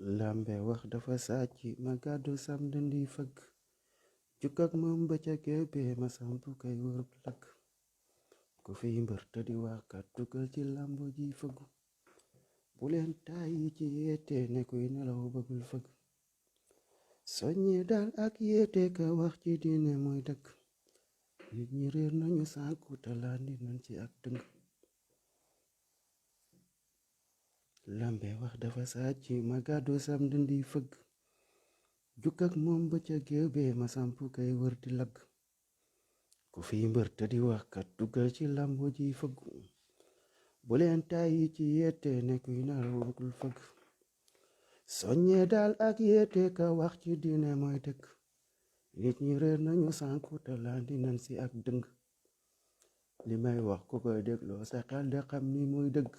lambe wax dafa sàcc ma gàddu sam dindi fëgg jukk ak moom ba ca géebe ma sampu kay wër lakk ku fiy mbër te di wax kat dugal ci lambo ji fëggu bu leen tàyyi ci yeete ne kuy nelaw bëggul fëgg soññe daal ak yeete ka wax ci diine mooy dëgg nit ñi réer nañu sànku te landi nañ ci ak dëng lambe wax dafa sàcc ma gàddu sam dindi fëgg jukk ak moom ba ca géebe ma sampu kay wër di lagg ku fiy mbër te di wax kat dugal ci lambo ji fëggu bu leen tàyyi ci yeete ne kuy nelaw bëggul fëgg soññe daal ak yeete ka wax ci diine mooy dëgg nit ñi réer nañu sànku te landi nañ ci ak dëng li may wax ku koy dégloo sa xel de xam ni mooy dëgg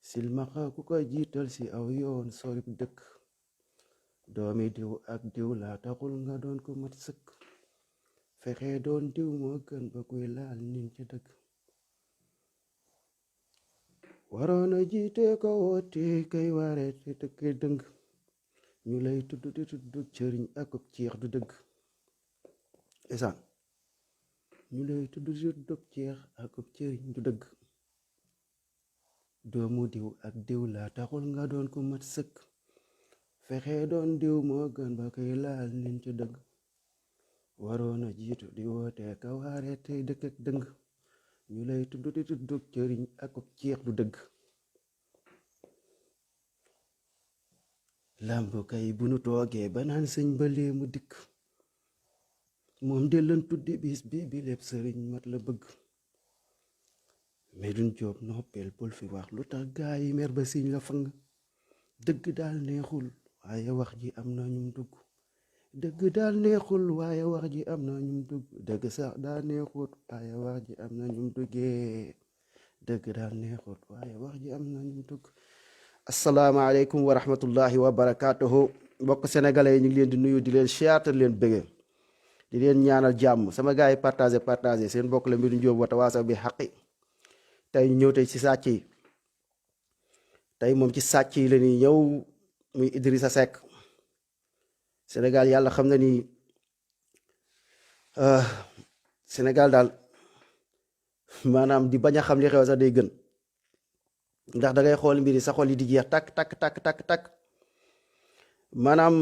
silmaxa ku koy jiital ci aw yoon sorib dëkk doomi diw ak diw la taxul nga doon ko mat sëkk fexe doon diw moo gën ba kuy laal nin ca dëgg waroona jiite ko woote kay waare te dëkk dëng ñu lay tudd di tudd cëriñ akub ceex du dëgg esaan ñu lay tudd di tudd ceex akub cëriñ du dëgg doomu diw ak diw la taxul nga doon ko mat sëkk fexe doon diw moo gën ba koy laal nin ca dëgg waroona jiitu di woote ka waare tey dëkk ak dëng ñu lay tudd di tudd cëriñ akub ceex du dëgg làmb kay bu nu toogee ba naan sëñ ba lee mu dikk moom de lan tuddi bis bi lépp sëriñ mat la bëgg Medoune Diop noppeel bul fi wax lu tax gaa yi mer ba siñ la fang dëgg daal neexul waaye wax ji am na ñum dugg dëgg daal neexul waaye wax ji am na ñum dugg dëgg sax daa neexut waaye wax ji am na ñum duggee dëgg daal neexut waaye wax ji am na ñum dugg asalaamaaleykum wa rahmatullahi wa barakaatuhu mbokk sénégalais yi ñu ngi leen di nuyu di leen siyaata leen bëgge di leen ñaanal jàmm sama gars yi partagé seen mbokk la Medoune Diop Watawasaw bi xaqi tey ñu ñëw tey ci sàcc yi tey moom ci sàcc yi la ñuy ñëw muy Idrissa Seck Sénégal yàlla xam na ni Sénégal daal maanaam di bañ a xam li xew sax day gën ndax da ngay xool mbiri sa xol yi di jeex takk maanaam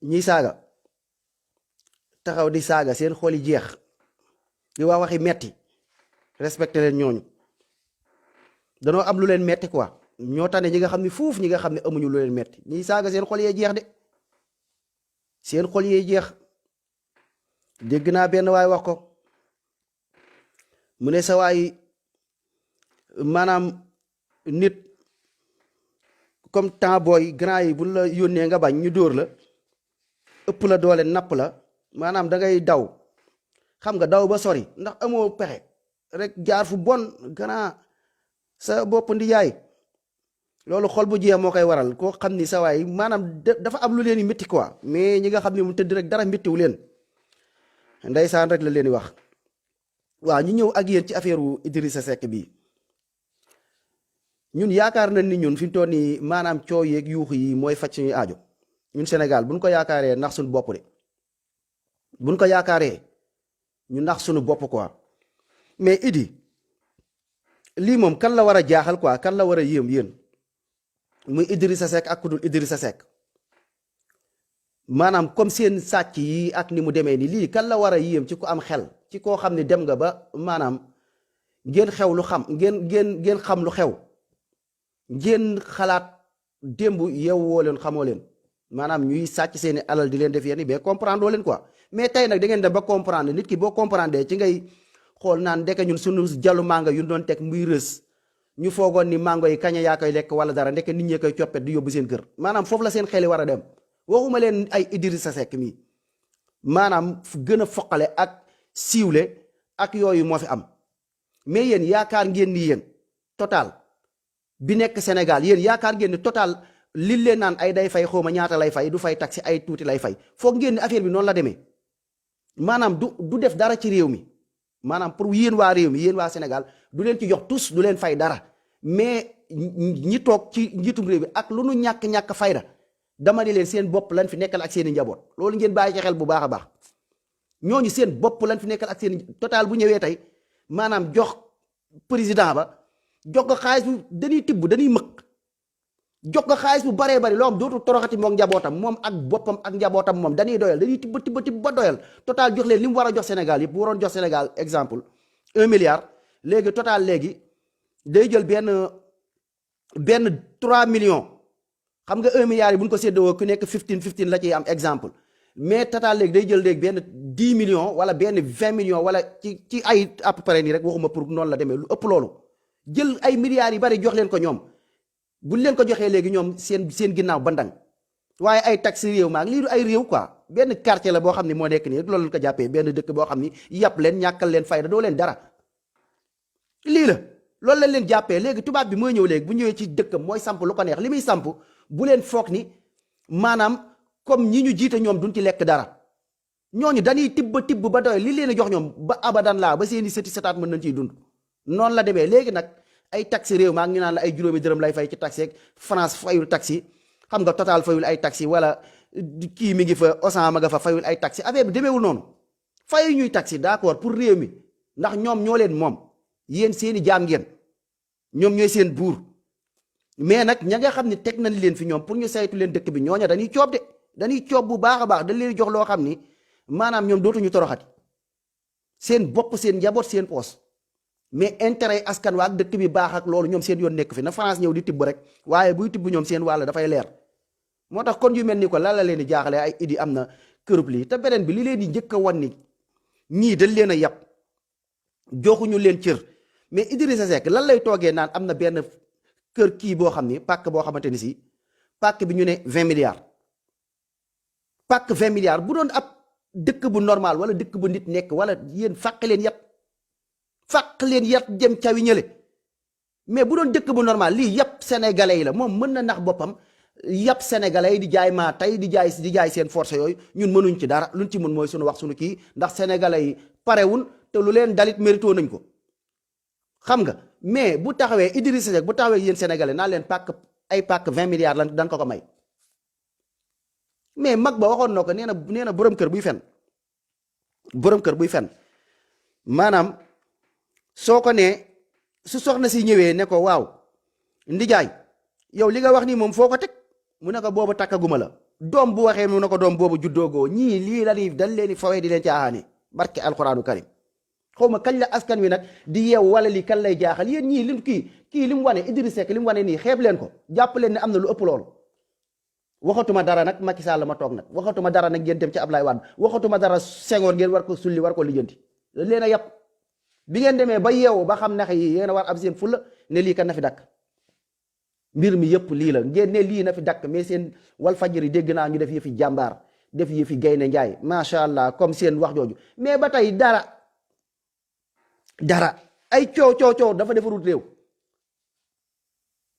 ñiy saaga taxaw di saaga seen xol yi jeex di wax waxi metti respecté leen ñooñu danoo am lu leen metti quoi ñoo tane ñi nga xam ne fuuf ñi nga xam ne amuñu lu leen metti ñiy saaga seen xol yee jeex de seen xol yee jeex dégg naa benn waay wax ko mu ne sa waay maanaam nit comme temps booy grand yi bu la yónnee nga bañ ñu dóor la ëpp la doole napp la maanaam da ngay daw xam nga daw ba sori ndax amoo pexe rek jaar fu bon grand sa bopp ndi yaay loolu xol bu jeex moo koy waral koo xam ni sa waay maanaam dafa am lu leen di métti quoi mais ñi nga xam ne mu tëdd rek dara méttiwu leen ndeysaan rek la leen di wax waaw ñu ñëw ak yéen ci affaire wu Idrissa Seck bi ñun yaakaar nañ ni ñun fi mu toll nii maanaam coow yeeg yuux yi mooy faj suñuy aajo ñun Sénégal buñ ko yaakaaree ndax suñu bopp de buñ ko yaakaaree ñu ndax suñu bopp quoi mais Idi lii moom kan la war a jaaxal quoi kan la war a yéem yéen muy Idrissa Seck ak ku dul Idrissa Seck maanaam comme seen sàcc yi ak ni mu demee ni lii kan la war a yéem ci ku am xel ci koo xam ne dem nga ba maanaam ngeen xew lu xam ngeen xam lu xew ngeen xalaat démb yeewu woo leen xamoo leen maanaam ñuy sàcc seeni alal di leen def yenn ba comprendre loo leen quoi mais tey nag da ngeen dem ba comprendre nit ki boo comprendre ci ngay xool naan ndeke ñun suñu jallu mango yu doon teg muy rës ñu foogoon ni mango yi kaña yaa koy lekk wala dara ndeke nit ñee koy coppet di yóbbu seen kër maanaam foofu la seen xel yi war a dem waxuma leen ay Idrissa Seck mi maanaam gën a foqale ak siiwle ak yooyu moo fi am mais yéen yaakaar ngeen ni yéen total bi nekk Sénégal yéen yaakaar ngeen ni total li leen naan ay day fay xawma ñaata lay fay du fay taxi ay tuuti lay fay foog ngeen ni affaire bi noonu la demee maanaam du def dara ci réew mi maanaam pour yéen waa réew mi yéen waa Sénégal du leen ci jox tous du leen fay dara mais ñi toog ci njiitum réew bi ak lu nu ñàkk-ñàkk fayda dama ne leen seen bopp lan fi nekkal ak seen i njaboot loolu ngeen bàyyi ci xel bu baax a baax ñooñu seen bopp lan fi nekkal ak seen total bu ñëwee tey maanaam jox président ba jox ko xaalis bu dañuy tibb dañuy mëq jox ko xaalis bu baree bari loo am dootul toroxati moom njabootam moom ak boppam ak njabootam moom dañuy doyal dañuy tibb ba doyal total jox leen li mu war a jox Sénégal yëpp bu waroon jox Sénégal exemple 1 milliard léegi total léegi day jël benn 3 millions xam nga 1 milliard yi bu ñu ko séddoo ku nekk 15 la ciy am exemple mais total léegi day jël léegi benn 10 millions wala benn 20 millions wala ci ay à peu près nii rek waxuma pour noonu la demee lu ëpp loolu jël ay milliards yi bari jox leen ko ñoom buñ leen ko joxee léegi ñoom seen ginnaaw bandang waaye ay taxi réew maag lii du ay réew quoi benn quartier la boo xam ne moo nekk nii rek loolu lañ ko jàppee benn dëkk boo xam ni yàpp leen ñàkkal leen fayda doo leen dara lii la loolu lañ leen jàppee léegi tubaab bi mooy ñëw léegi bu ñëwee ci dëkkam mooy samp lu ko neex li muy samp bu leen foog ni maanaam comme ñi ñu jiite ñoom duñ ci lekk dara ñooñu dañuy tibb ba doy li leen jox ñoom ba abadan laa ba seeni sëti setaat mën nañ ciy dund noonu la demee léegi nag ay taxi réew maa ngi naan la ay juróomi dërëm lay fay ci taxi ak France fayul taxi xam nga total fayul ay taxi wala kii mi ngi fa Auchan ma nga fa fayul ay taxi affaire bi demeewul noonu fayu ñuy taxi d'accord pour réew mi ndax ñoom ñoo leen moom yéen seeni jaam ngeen ñoom ñooy seen buur mais nag ña nga xam ne teg nañ leen fi ñoom pour ñu saytu leen dëkk bi ñooña dañuy coob de dañuy coob bu baax a baax dañ leen jox loo xam ni maanaam ñoom dootuñu toroxati seen bopp seen njaboot seen poos mais intérêt askan waa ak dëkk bi baax ak loolu ñoom seen yoon nekk fi na France ñëw di tibb rek waaye buy tibb ñoom seen wàll dafay leer moo tax kon yu mel ni ko lan la leen di jaaxale ay idi am na kërub lii te beneen bi li leen di njëkk a wan ni ñii dañ leen a yàpp joxuñu leen cër mais Idrissa Seck lan lay toogee naan am na benn kër kii boo xam ni pàkk boo xamante ni si pàkk bi ñu ne 20 milliards pàkk 20 milliards bu doon ab dëkk bu normal wala dëkk bu nit nekk wala yéen fàq leen yat jëm cawi ñële mais bu doon dëkk bu normal lii yàpp sénégalais yi la moom mën na nax boppam yàpp sénégalais yi di jaay maa tey di jaay seen force yooyu ñun mënuñ ci dara luñ ci mën mooy suñu wax suñu kii ndax sénégalais yi parewun te lu leen dalit mérito nañ ko xam nga mais bu taxawee Idrissa Seck bu taxawee yéen sénégalais naa leen pàkk 20 milliards lan dañ ko may mais mag ba waxoon na ko nee na borom kër buy fen maanaam soo ko nee su soxna si ñëwee ne ko waaw ndijaay yow li nga wax nii moom foo ko teg mu ne ko boobu takkaguma la doom bu waxee mu ne ko doom boobu juddoogoo ñii lii la ni dañ leen di fawee di leen caaxaane barke alxuraanu karim xaw ma kañ la askan wi nag di yeew wala lii kan lay jaaxal yéen ñii lim kii li mu wane Idrissa Seck li mu wane nii xeeb leen ko jàpp leen ne am na lu ëpp loolu waxatuma dara nag Macky Sall ma toog nag waxatuma dara nag ngeen dem ci Ablaye Wade waxatuma dara Senghor ngeen war ko sulli war ko lijjanti dañ leen a yàpp bi ngeen demee ba yeewu ba xam nax yi yéen a war am seen fulla ne lii kan na fi dakk mbir mi yëpp lii la ngeen ne lii na fi dakk mais seen Walfadjri dégg naa ñu def yëfi jàmbaar def yëfi gaynde njaay macha allah comme seen wax jooju mais ba tey dara ay coow dafa defarut réew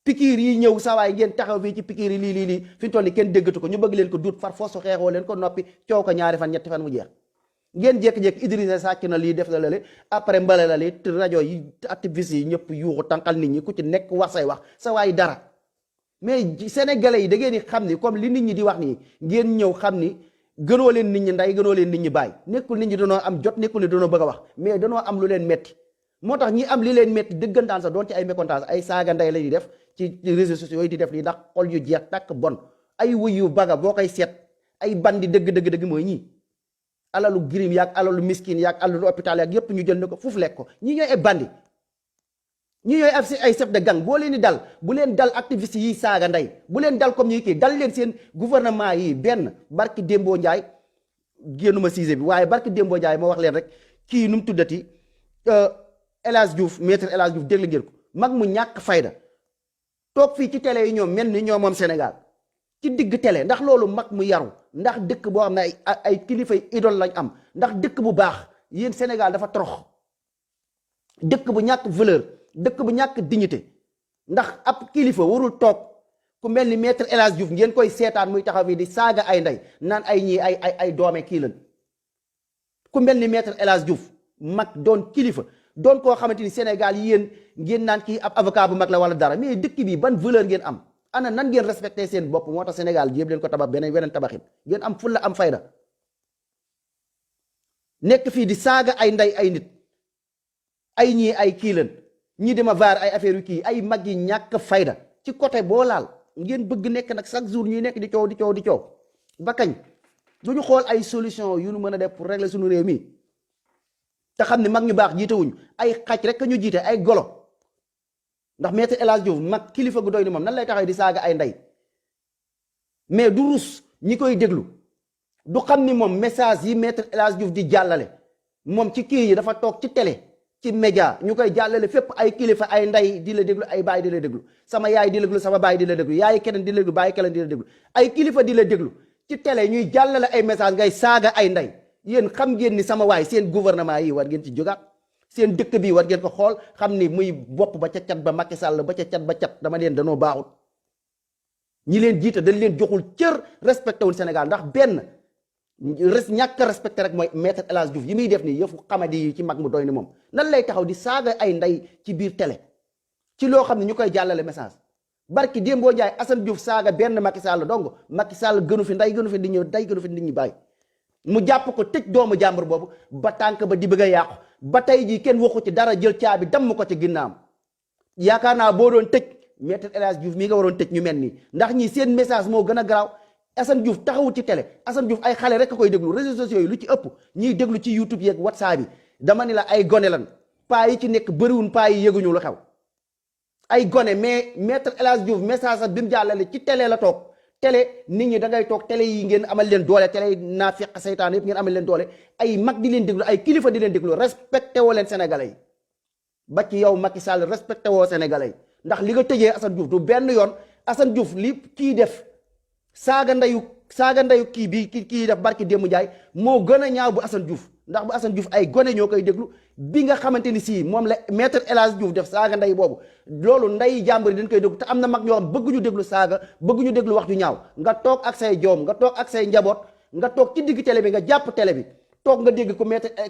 pikiir yi ñëw sawaay ngeen taxaw fii ci pikiir yi lii fi ñu toll ni kenn déggatu ko ñu bëgg leen ko duut far fosu xeexoo leen ko noppi coow ko ñaari fan ñetti fan mu jeex ngeen jékki-jékki Idrissa sàcc na lii def la lale après mbale la li rajo yi activiste yi ñëpp yuuxu tànqal nit ñi ku ci nekk wax say wax sa waay dara mais sénégalais yi da ngeen di xam ni comme li nit ñi di wax nii ngeen ñëw xam ni gënoo leen nit ñi nday gënoo leen nit ñi bàyyi nekkul nit ñi danoo am jot nekkul ni danoo bëgg a wax mais danoo am lu leen metti moo tax ñi am li leen metti dëggantaan sax doon ci ay méconnaissance ay saaga nday la ñuy def ci réseaux sociaux yi di def lii ndax xol yu jeex tàkk bon ay wuyu baga boo koy seet ay bandi dëgg mooy ñii alalu girim yaag alalu miskin yaag alalu hôpital yaag yépp ñu jël ne ko fuuf lekk ko ñi ñooy ay bandi ñi ñooy ay chef de gang boo leen di dal bu leen dal activiste yi saaga ndey bu leen dal comme ñi kii dal leen seen gouvernement yi benn barki Dembo Ndiaye génnuma sujet bi waaye barki Dembo Ndiaye moo wax leen rek kii nu mu tuddati El Hadj Diouf maître El Hadj Diouf dégg ngeen ko mag mu ñàkk fayda toog fii ci télé yi ñoom mel ni ñoo moom Sénégal ci digg télé ndax loolu mag mu yaru ndax dëkk boo xam ne ay kilifay idole lañ am ndax dëkk bu baax yéen Sénégal dafa torox dëkk bu ñàkk valeur dëkk bu ñàkk dignité ndax ab kilifa warul toog ku mel ni maître El Hadj Diouf ngeen koy seetaan muy taxaw fii di saaga ay ndey naan ay ñii ay doome kii lañ ku mel ni maître El Hadj Diouf mag doon kilifa doon koo xamante ni Sénégal yéen ngeen naan kii ab avocat bu mag la wala dara mais dëkk bi ban valeur ngeen am ana nan ngeen respecté seen bopp moo tax Sénégal jéem leen ko tabax weneen tabaxin ngeen am fulla am fayda nekk fii di saaga ay ndey ay nit ay ñii ay kii leen ñii dama vaar ay affaire yu kii ay mag yi ñàkk fayda ci côté boo laal ngeen bëgg nekk nag chaque jour ñuy nekk di coow ba kañ du ñu xool ay solution yu nu mën a def pour régler suñu réew mi te xam ne mag ñu baax jiitewuñu ay xaj rek ñu jiite ay golo ndax maître El Hadj Diouf mag kilifa gu doy ni moom nan lay taxaw di saaga ay ndey mais du rus ñi koy déglu du xam ni moom message yi maître El Hadj Diouf di jàllale moom ci kii yi dafa toog ci télé ci média ñu koy jàllale fépp ay kilifa ay ndey di la déglu ay baay di la déglu sama yaay di la déglu sama baay di la déglu yaay keneen di la déglu baay keneen di la déglu ay kilifa di la déglu ci télé ñuy jàllale ay message ngay saaga ay ndey yéen xam ngeen ni sama waay seen gouvernement yi war ngeen ci jógaat seen dëkk bi war ngeen ko xool xam ni muy bopp ba ca cat ba Macky Sall ba ca cat ba cat dama leen danoo baaxut ñi leen jiite dañ leen joxul cër respecté wul Sénégal ndax benn ñàkk respecté rek mooy maître El Hadj Diouf yi muy def nii yëfu xamadi yi ci mag mu doy ni moom nan lay taxaw di saaga ay ndey ci biir télé ci loo xam ne ñu koy jàllale message barki Dembo Ndiaye Assane Diouf saaga benn Macky Sall donc Macky Sall gënu fi ndey gënu fi nit ñi day gënu fi nit ñi bàyyi mu jàpp ko tëj doomu jàmbur boobu ba tànk ba di bëgg a yàqu ba tey jii kenn waxu ci dara jël caabi damm ko ci ginnaam yaakaar naa boo doon tëj maître El Hadj Diouf mii nga waroon tëj ñu mel nii ndax ñi seen message moo gën a garaaw Assane Diouf taxawut ci télé Assane Diouf ay xale rek a koy déglu réseaux sociaux yi lu ci ëpp ñiy déglu ci YouTube yeeg WhatsApp bi dama ni la ay gone lan paa yi ci nekk bëriwun paa yi yëguñu lu xew ay gone mais maître El Hadj Diouf message ak bi mu jàllale ci télé la toog télé nit ñi da ngay toog télé yi ngeen amal leen doole télé yi naafiq saytaan yëpp ngeen amal leen doole ay mag di leen déglu ay kilifa di leen déglu respecté woo leen sénégalais yi ba ci yow Macky Sall respecté woo sénégalais yi ndax li nga tëjee Assane Diouf du benn yoon Assane Diouf li kii def saaga ndeyu kii bi kii def barki Demba Ndiaye moo gën a ñaaw bu Assane Diouf ndax bu Assane Diouf ay gone ñoo koy déglu bi nga xamante ni sii moom la maître El Hadj Diouf def saaga ndey boobu loolu ndey jàmbur yi dañ koy déglu te am na mag ñoo xam bëgguñu déglu saaga bëgguñu déglu wax ju ñaaw nga toog ak say joom nga toog ak say njaboot nga toog ci digg télé bi nga jàpp télé bi toog nga dégg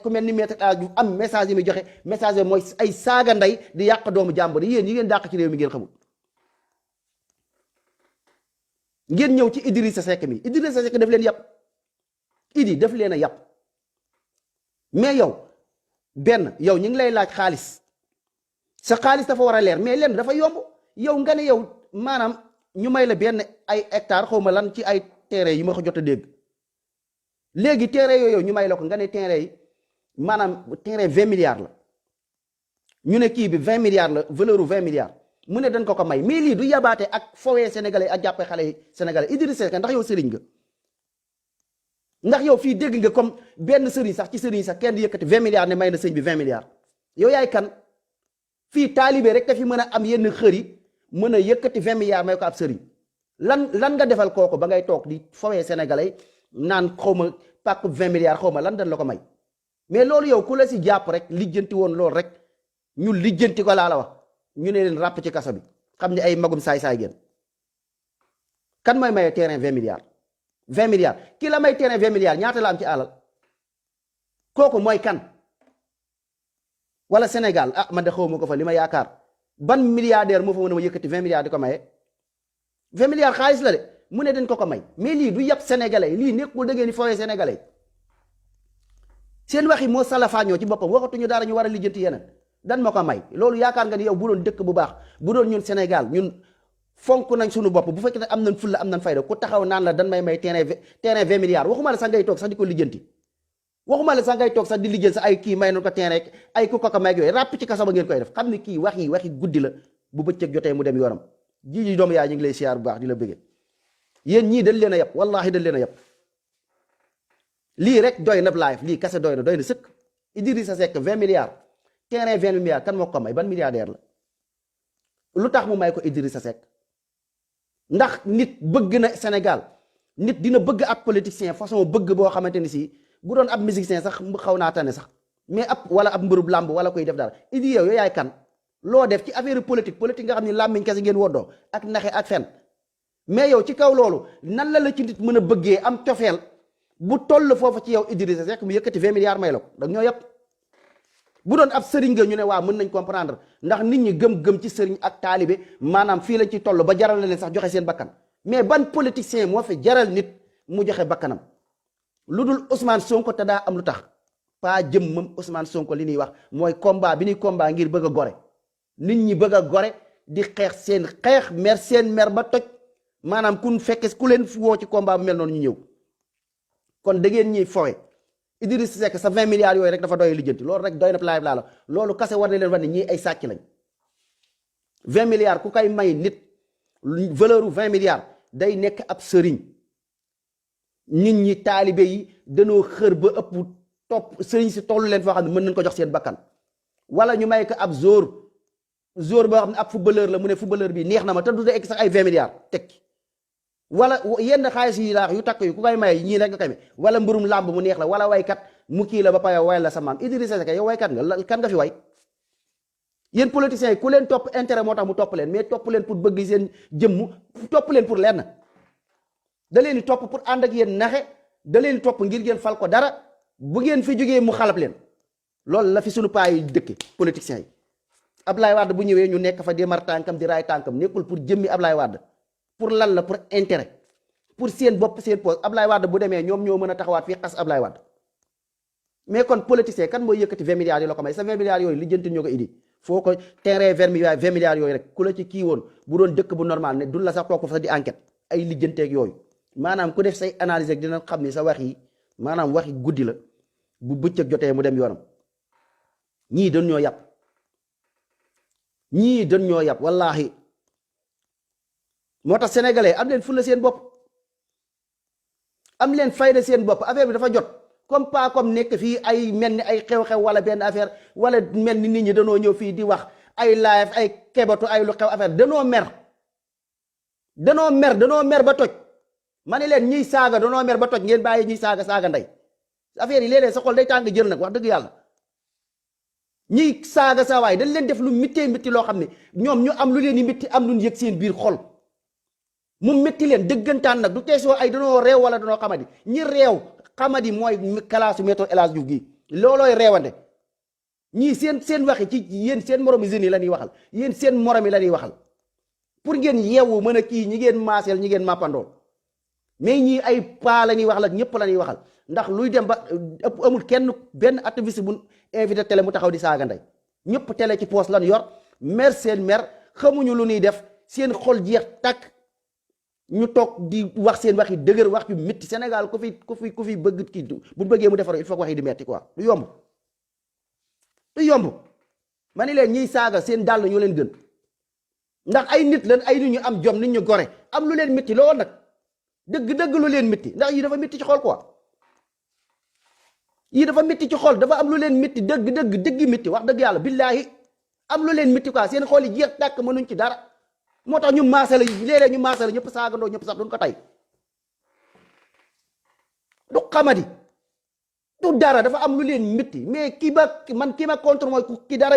ku mel ni maître El Hadj Diouf am message yi muy joxe message yi mooy ay saaga ndey di yàq doomu jàmbur yi yéen yi ngeen dàq ci réew mi ngeen xamul ngeen ñëw ci Idrissa Seck mi Idrissa Seck daf leen yàpp Idi daf leen a yàpp mais yow benn yow ñu ngi lay laaj xaalis sa xaalis dafa war a leer mais lenn dafa yomb yow nga ne yow maanaam ñu may la benn ay hectare xaw ma lan ci ay terrain yi ma ko jot a dégg léegi terrain yooyu ñu may la ko nga ne terrain yi maanaam terrain 20 milliards la ñu ne kii bi 20 milliards la valeur u 20 milliards mu ne dañ ko may mais lii du yabaate ak fowee sénégalais ak jàppee xale yi sénégalais Idrissa Seck ndax yow sëriñ nga ndax yow fii dégg nga comme benn sëriñ sax ci sëriñ sax kenn di yëkkati 20 milliards ne may na sëñ bi 20 milliards yow yaay kan fii taalibe rek dafi mën a am yenn xër yi mën a yëkkati 20 milliards may ko ab sëriñ lan nga defal kooku ba ngay toog di fowee sénégalais naan xaw ma pàkk 20 milliards xaw ma lan dañ la ko may mais loolu yow ku la si jàpp rek lijjanti woon loolu rek ñu lijjanti ko laa la wax ñu ne leen ràpp ci kaso bi xam ne ay magum saay-saay ngeen kan mooy maye terrain 20 milliards 20 milliards ki la may terrain 20 milliards ñaata la am ci alal kooku mooy kan wala Sénégal ah man de xaw ma ko fa li ma yaakaar ban milliardaire moo fa mën a ma yëkkati 20 milliards di ko maye 20 milliards xaalis la de mu ne dañ ko may mais lii du yàpp sénégalais lii nekkul da ngeen di fooyee sénégalais seen wax yi moo salafaañoo ci boppam waxatuñu dara ñu war a lijjanti yeneen dan ma ko may loolu yaakaar nga ni yow bu doon dëkk bu baax bu doon ñun Sénégal ñun fonk nañ suñu bopp bu fekkee ne am nañ fulla am nañ fayda ku taxaw naan la dan may terrain 20 milliards waxuma la sax ngay toog sax di ko lijjanti waxuma la sax ngay toog sax di lijjanti sax ay kii may nañ ko terrain ay ku ko may yooyu ràpp ci kaso ba ngeen koy def xam ni kii waxi guddi la bu bëccëg jotee mu dem yoonam ji doomu yaay ñu ngi lay siyaar bu baax di la bëggee yéen ñii dañ leen a yab wallahi dañ leen a yab lii rek doy na live lii kase doy na sëkk Idrissa Seck 20 milliards terrain 20 milliards kan moo ko may ban milliardaire la lu tax mu may ko Idrissa Seck ndax nit bëgg na Sénégal nit dina bëgg ab politicien façon bëgg boo xamante ni si bu doon ab musicien sax xaw naa tane sax mais wala ab mbërub làmb wala koy def dara Idi yow yaay kan loo def ci affaire politique nga xam ni làmmiñ kese ngeen woddoo ak naxe ak fen mais yow ci kaw loolu nan la ci nit mën a bëggee am cofeel bu toll foofu ci yow Idrissa Seck mu yëkkati 20 milliards may la ko dag ñoo yëpp bu doon ab sëriñ nga ñu ne waa mën nañ comprendre ndax nit ñi gëm-gëm ci sëriñ ak taalibe maanaam fii lañ ci toll ba jaral na leen sax joxe seen bakkan mais ban politicien moo fi jaral nit mu joxe bakkanam lu dul Ousmane Sonko te daa am lu tax pas jëm moom Ousmane Sonko li ñuy wax mooy combat bi ñuy combat ngir bëgg a gore nit ñi bëgg a gore di xeex seen xeex mer seen mer ba toj maanaam ku fekke ku leen woo ci combat bu mel noonu ñu ñëw kon da ngeen ñuy fowe Idriss Seck sa 20 milliards yooyu rek dafa doy lijjanti loolu rek doy na live laa la loolu kase war na leen wax ne ñii ay sàcc lañ 20 milliards ku koy may nit valeur u 20 milliards day nekk ab sëriñ nit ñi taalibe yi danoo xër ba ëpp topp sëriñ si tollu leen foo xam ne mën nañ ko jox seen bakkan wala ñu may ko ab jour boo xam ne ab footballeur la mu ne footballeur bi neex na ma te du egg sax ay 20 milliards tekki wala yenn xaalis yi laax yu takk yu ku koy maye ñii rek nga koy may wala mbërum làmb mu neex la wala waykat mu kii la ba pare way la sa maam Idrissa Seck yow waykat nga kan nga fi way yéen politiciens yi ku leen topp intérêt moo tax mu topp leen mais topp leen pour bëgg seen jëmm topp leen pour lenn da leen di topp pour ànd ak yéen naxe da leen di topp ngir ngeen fal ko dara bu ngeen fi jógee mu xalab leen loolu la fi sunu paa yi dëkk politiciens yi Ablaye Wade bu ñëwee ñu nekk fa di mar tànkam di raay tànkam nekkul pour jëmmi Ablaye Wade pour lan la pour intérêt pour seen bopp seen poste Ablaye Wade bu demee ñoom ñoo mën a taxawaat fii xas Ablaye Wade mais kon politicien kan mooy yëkkati 20 milliards yi la ko may sa 20 milliards yooyu lijjanti ñoo ko indi foo ko terrain 20 milliards yooyu rek ku la ci kii woon bu doon dëkk bu normal ne dun la sax toog ko fa di enquête ay lijjanteeg yooyu maanaam ku def say analyse rek dina xam ni sa wax yi maanaam waxi guddi la bu bëccëg jotee mu dem yoonam ñii dañ ñoo yàpp wallaahi moo tax sénégalais am leen fulla seen bopp am leen fayda seen bopp affaire bi dafa jot comme pas comme nekk fii ay mel ni ay xew-xew wala benn affaire wala mel ni nit ñi danoo ñëw fii di wax ay live ay kebatu ay lu xew affaire danoo mer ba toj ma ne leen ñiy saaga danoo mer ba toj ngeen bàyyi ñiy saaga ndey affaire yi léeg-léeg sa xol day tàng jër nag wax dëgg yàlla ñiy saaga sa waay dañ leen def lu mitti loo xam ne ñoom ñu am lu leen di mitti am lu ñu yëg seen biir xol mu métti leen dëggantaan nag du teesoo ay danoo réew wala danoo xamadi ñi réew xamadi mooy kalaasu météo El Hadj Diouf gi loolooy réewande ñii seen waxi ci yéen seen moromi jeunes yi la ñuy waxal yéen seen morom yi la ñuy waxal pour ngeen yeewu mën a kii ñi ngeen maaseel ñi ngeen màppandool mais ñii ay paa la ñuy waxal ak ñëpp la ñuy waxal ndax luy dem ba amul kenn benn activiste bu invité télé mu taxaw di saaga ndey ñëpp télé ci poos lan yor mer seen mer xamuñu lu ñuy def seen xol jeex takk ñu toog di wax seen wax yi dëgër wax yu métti Sénégal ku fi bëgg kii bu bëggee mu defar il faut que wax yi di metti quoi du yomb ma ni leen ñiy saaga seen dàll ñoo leen gën ndax ay nit lan ay nit ñu am jom nit ñu gore am lu leen métti lool nag dëgg lu leen métti ndax yi dafa métti ci xol quoi yii dafa métti ci xol dafa am lu leen métti dëgg métti wax dëgg yàlla billaahi am lu leen métti quoi seen xol yi jeex tàkk mënuñ ci dara moo tax ñu maasale léeg-léeg ñu maasale ñëpp saagandoo ñëpp sax duñ ko tey du xamadi du dara dafa am lu leen métti mais ki ma contre mooy ki dara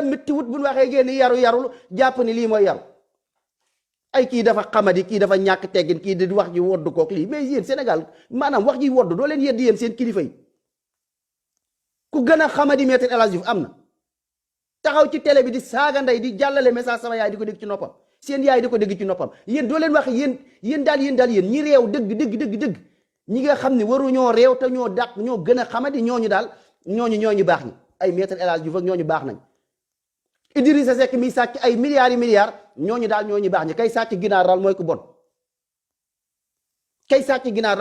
méttiwut bu ñu waxee génn yarul jàpp ni lii mooy yaru ay kii dafa xamadi kii dafa ñàkk teggin kii di wax ji wodd kook lii mais yéen Sénégal maanaam wax ji wodd doo leen yedd yéen seen kilifa yi ku gën a xamadi Maître El Hadji Diouf am na taxaw ci télé bi di saaga ndey di jàllale message sama yaay di ko dégg ci noppam seen yaay di ko dégg ci noppam yéen doo leen wax yéen daal yéen ñi réew dëgg ñi nga xam ne waru ñoo réew te ñoo dàq ñoo gën a xamadi ñooñu daal ñooñu baax ñi ay Maître El Hadji Diouf ak ñooñu baax nañ Idrissa Seck mi sàcc ay milliards ñooñu daal ñooñu baax ñi kay sàcc ginaar daal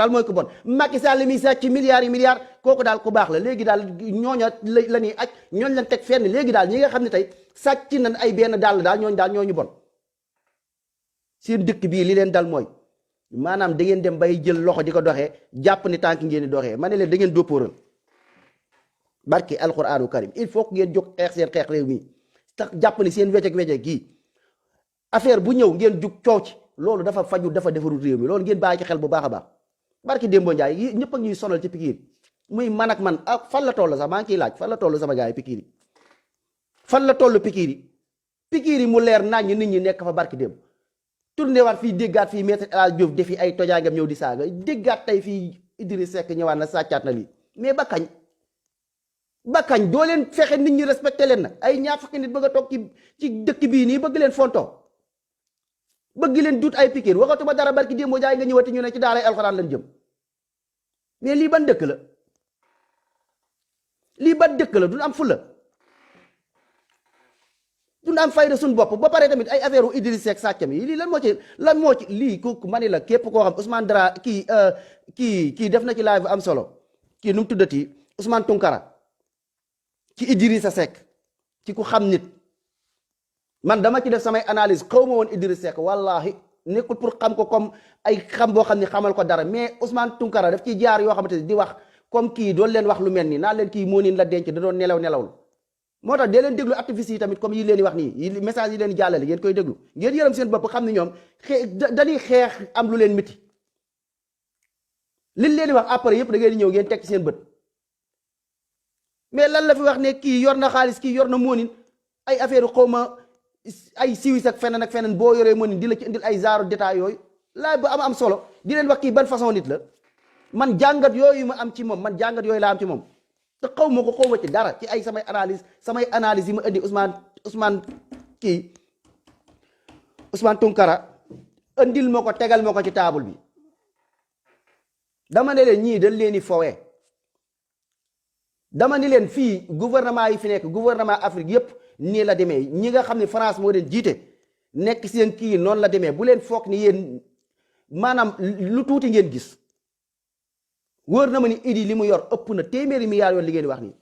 mooy ku bon Macky Sall mi sàcc milliards kooku daal ku baax la léegi daal ñooña la ñuy aj ñooñu lañ teg fenn léegi daal ñi nga xam ne tey sàcc nañ ay benn daal ñooñu bon seen dëkk bii li leen dal mooy maanaam da ngeen dem bay jël loxo di ko doxee jàpp ni tànk ngeen di doxee ma ne leen da ngeen dóppóoral barki alquraanu karim il faut que ngeen jóg xeex seen xeex réew mi tax jàpp ni seen weceg gii affaire bu ñëw ngeen jug coow ci loolu dafa faju dafa defarul réew mi loolu ngeen bàyyi ci xel bu baax a baax barki Dembo Ndiaye yi ñëpp ak ñuy sonal ci pikiir muy man ak man ak fan la toll sax maa ngi ciy laaj fan la toll sama gars yi pikiir yi fan la toll pikiir yi mu leer nañ nit ñi nekk fa barki démb tourné waat fii déggaat fii Maître El Hadji Diouf defi ay tojaangam ñëw di saaga déggaat tey fii Idriss Seck ñëwaat na sàccaat na lii mais ba kañ ba kañ doo leen fexe nit ñi respecté leen nag ay ñaar fukki nit bëgg a toog ci dëkk bii nii bëgg leen fontoo bëgg leen dut ay pikiir waxatuma dara barki démboo jaay nga ñëwati ñu ne ci daaray alxuraan lañ jëm mais lii ban dëkk la lii ban dëkk la duñ am fulla duñ am fayda suñ bopp ba pare tamit ay affaire u Idriss Seck sàccam yi lii lan moo ci lii ku mani la képp koo xam Ousmane Dara kii def na ci live am solo kii nu mu tuddati Ousmane Tunkara ci Idrissa Seck ci ku xam nit man dama ci def samay analyse xaw ma woon Idriss Seck wallahi nekkul pour xam ko comme ay xam boo xam ni xamal ko dara mais Ousmane Tunkara daf ci jaar yoo xamante ne di wax comme kii doon leen wax lu mel nii naa leen kii moo niin la denc da doon nelawul moo tax dee leen déglu activistes yi tamit comme yi leen di wax nii message yi leen di jàllale ngeen koy déglu ngeen yërëm seen bopp xam ne ñoom dañuy xeex am lu leen miti liñ leen di wax après yëpp da ngeen di ñëw ngeen teg ci seen bët mais lan la fi wax ne kii yor na xaalis kii yor na moonin ay affaire xawma ay siwis ak feneen boo yoree moonin di la ci indil ay zaaru détail yooyu laa ba am solo di leen wax kii ban façon nit la man jàngat yooyu ma am ci moom man jàngat yooyu laa am ci moom te xaw ma ci dara ci ay samay analyse yi ma indi Ousmane Tunkara indil ma ko tegal ma ko ci table bi dama ne leen ñii dañ leen di fowee dama ni leen fii gouvernement yi fi nekk gouvernement Afrique yépp nii la demee ñi nga xam ne France moo leen jiite nekk seen kii noonu la demee bu leen foog ni yéen maanaam lu tuuti ngeen gis wóor na ma ni Idi li mu yor ëpp na téeméeri milliards yoon li ngeen wax nii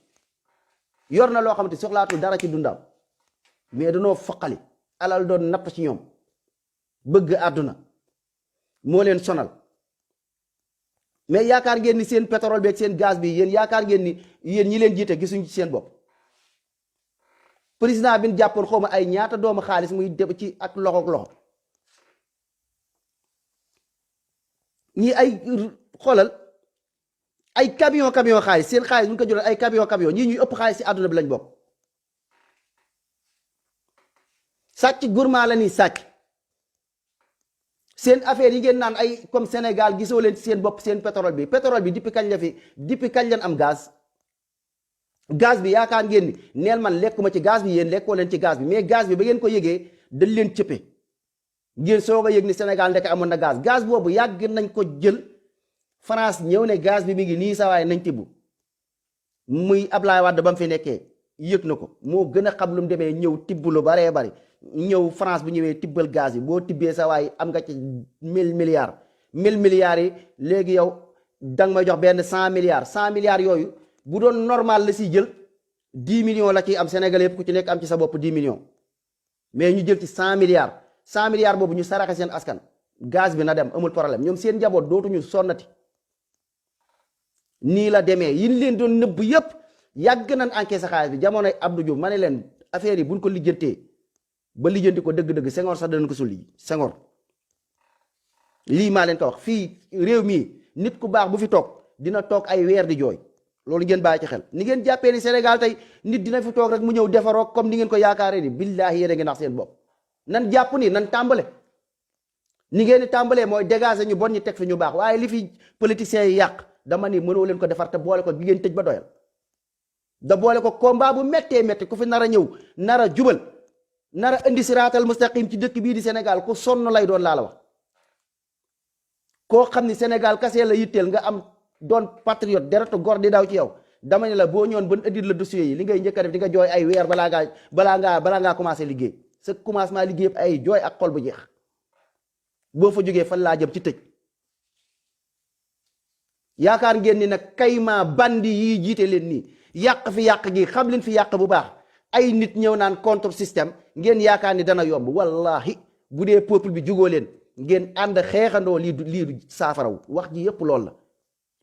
yor na loo xamante soxlaatul dara ci dundam mais danoo foqali alal doon napp ci ñoom bëgg àdduna moo leen sonal mais yaakaar ngeen ni seen pétrole bi ak seen gaz bi yéen yaakaar ngeen ni yéen ñi leen jiite gisuñ ci seen bopp président bi ñu jàppoon xaw ma ay ñaata doomu xaalis muy dem ci ak loxo ñii ay xoolal ay camion xaalis seen xaalis bu ñu ko jëloon ay camion ñii ñuy ëpp xaalis ci àdduna bi lañ bokk sàcc gourmand la ni sàcc seen affaire yi ngeen naan ay comme Sénégal gisoo leen ci seen bopp seen pétrole bi depuis kañ lañ am gaz bi yaakaar ngeen ni neel man lekkuma ci gaz bi yéen lekkoo leen ci gaz bi mais gaz bi ba ngeen ko yëgee dañ leen cëppe ngeen soog a yëg ni Sénégal ndeke amoon na gaz boobu yàgg nañ ko jël France ñëw ne gaz bi mi ngi nii sawaay nañ tibb muy Ablaye Wade ba mu fi nekkee yëg na ko moo gën a xam lu mu demee ñëw tibb lu baree bari ñëw France bu ñëwee tibbal gaz bi boo tibbee sawaay am nga ci 1000 yi léegi yow danga may jox benn 100 milliards yooyu bu doon normal la si jël 10 millions la ciy am Sénégal yëpp ku ci nekk am ci sa bopp 10 millions mais ñu jël ci 100 milliards boobu ñu saraxe seen askan gaz bi na dem amul problème ñoom seen njaboot dootuñu sonnati nii la demee yin leen doon nëbb yëpp yàgg nañ encaissé xaalis bi jamonoy Abdou Diouf ma ne leen affaire yi buñ ko lijjantee ba lijjanti ko dëgg-dëgg Senghor sax danañ ko sulli Senghor lii maa leen ko wax fii réew mii nit ku baax bu fi toog dina toog ay weer di jooy loolu ngeen bàyyi ci xel ni ngeen jàppee ni Sénégal tey nit dina fi toog rek mu ñëw defaroo comme ni ngeen ko yaakaaree ni billaahi yéen a ngi nax seen bopp nan jàpp ni nan tàmbale ni ngeen di tàmbalee mooy dégager ñu bon ñu teg fi ñu baax waaye li fi politiciens yi yàq dama ni mënoo leen ko defar te boole ko gi ngeen tëj ba doyal da boole ko combat bu méttee métti ku fi nar a ñëw nar a jubal nar a indi siraatal mustaqim ci dëkk bii di Sénégal ku sonn lay doon laa la wax koo xam ni Sénégal kase la yitteel nga am doon patriote deretu gor di daw ci yow dama ne la boo ñëwoon ban indi la dossier yi li ngay njëkk a def di nga jooy ay weer balaa ngaa commencé liggéey sa commencement liggéey yëpp ay jooy ak xol bu jeex boo fa jógee fan laa jëm ci tëj yaakaar ngeen ni nag kayma bandi yi jiite leen nii yàq fi yàq gi xam leen fi yàq bu baax ay nit ñëw naan contre système ngeen yaakaar ni dana yomb wallahi bu dee peuple bi jugoo leen ngeen ànd xeexandoo lii du saafaraw wax ji yëpp loolu la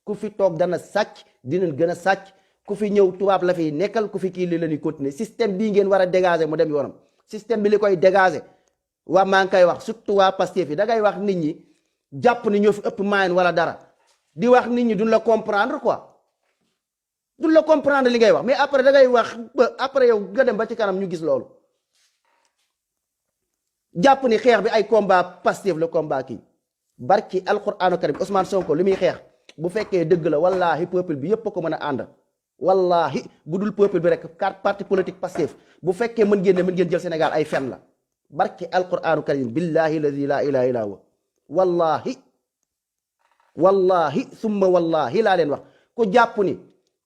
ku fi toog dana sàcc dinañ gën a sàcc ku fi ñëw tubaab la fiy nekkal ku fi kii li la ñuy continuer système bii ngeen war a dégager mu dem yoonam système bi li koy dégager waa maa ngi koy wax surtout waa Pastef yi da ngay wax nit ñi jàpp ni ñoo fi ëpp moyen wala dara di wax nit ñi duñ la comprendre quoi duñ la comprendre li ngay wax mais après da ngay wax ba après yow nga dem ba ci kanam ñu gis loolu jàpp ni xeex bi ay combat Pastef le combat kii barki alquranu karim Ousmane Sonko li muy xeex bu fekkee dëgg la wallahi peuple bi yépp ko mën a ànd wallahi bu dul peuple bi rek carte parti politique Pastef bu fekkee mën ngeen jël Sénégal ay fen la barke alquranu karim billahi alladi la ilaha illa huwa wallahi summa wallahi laa leen wax ko jàpp ni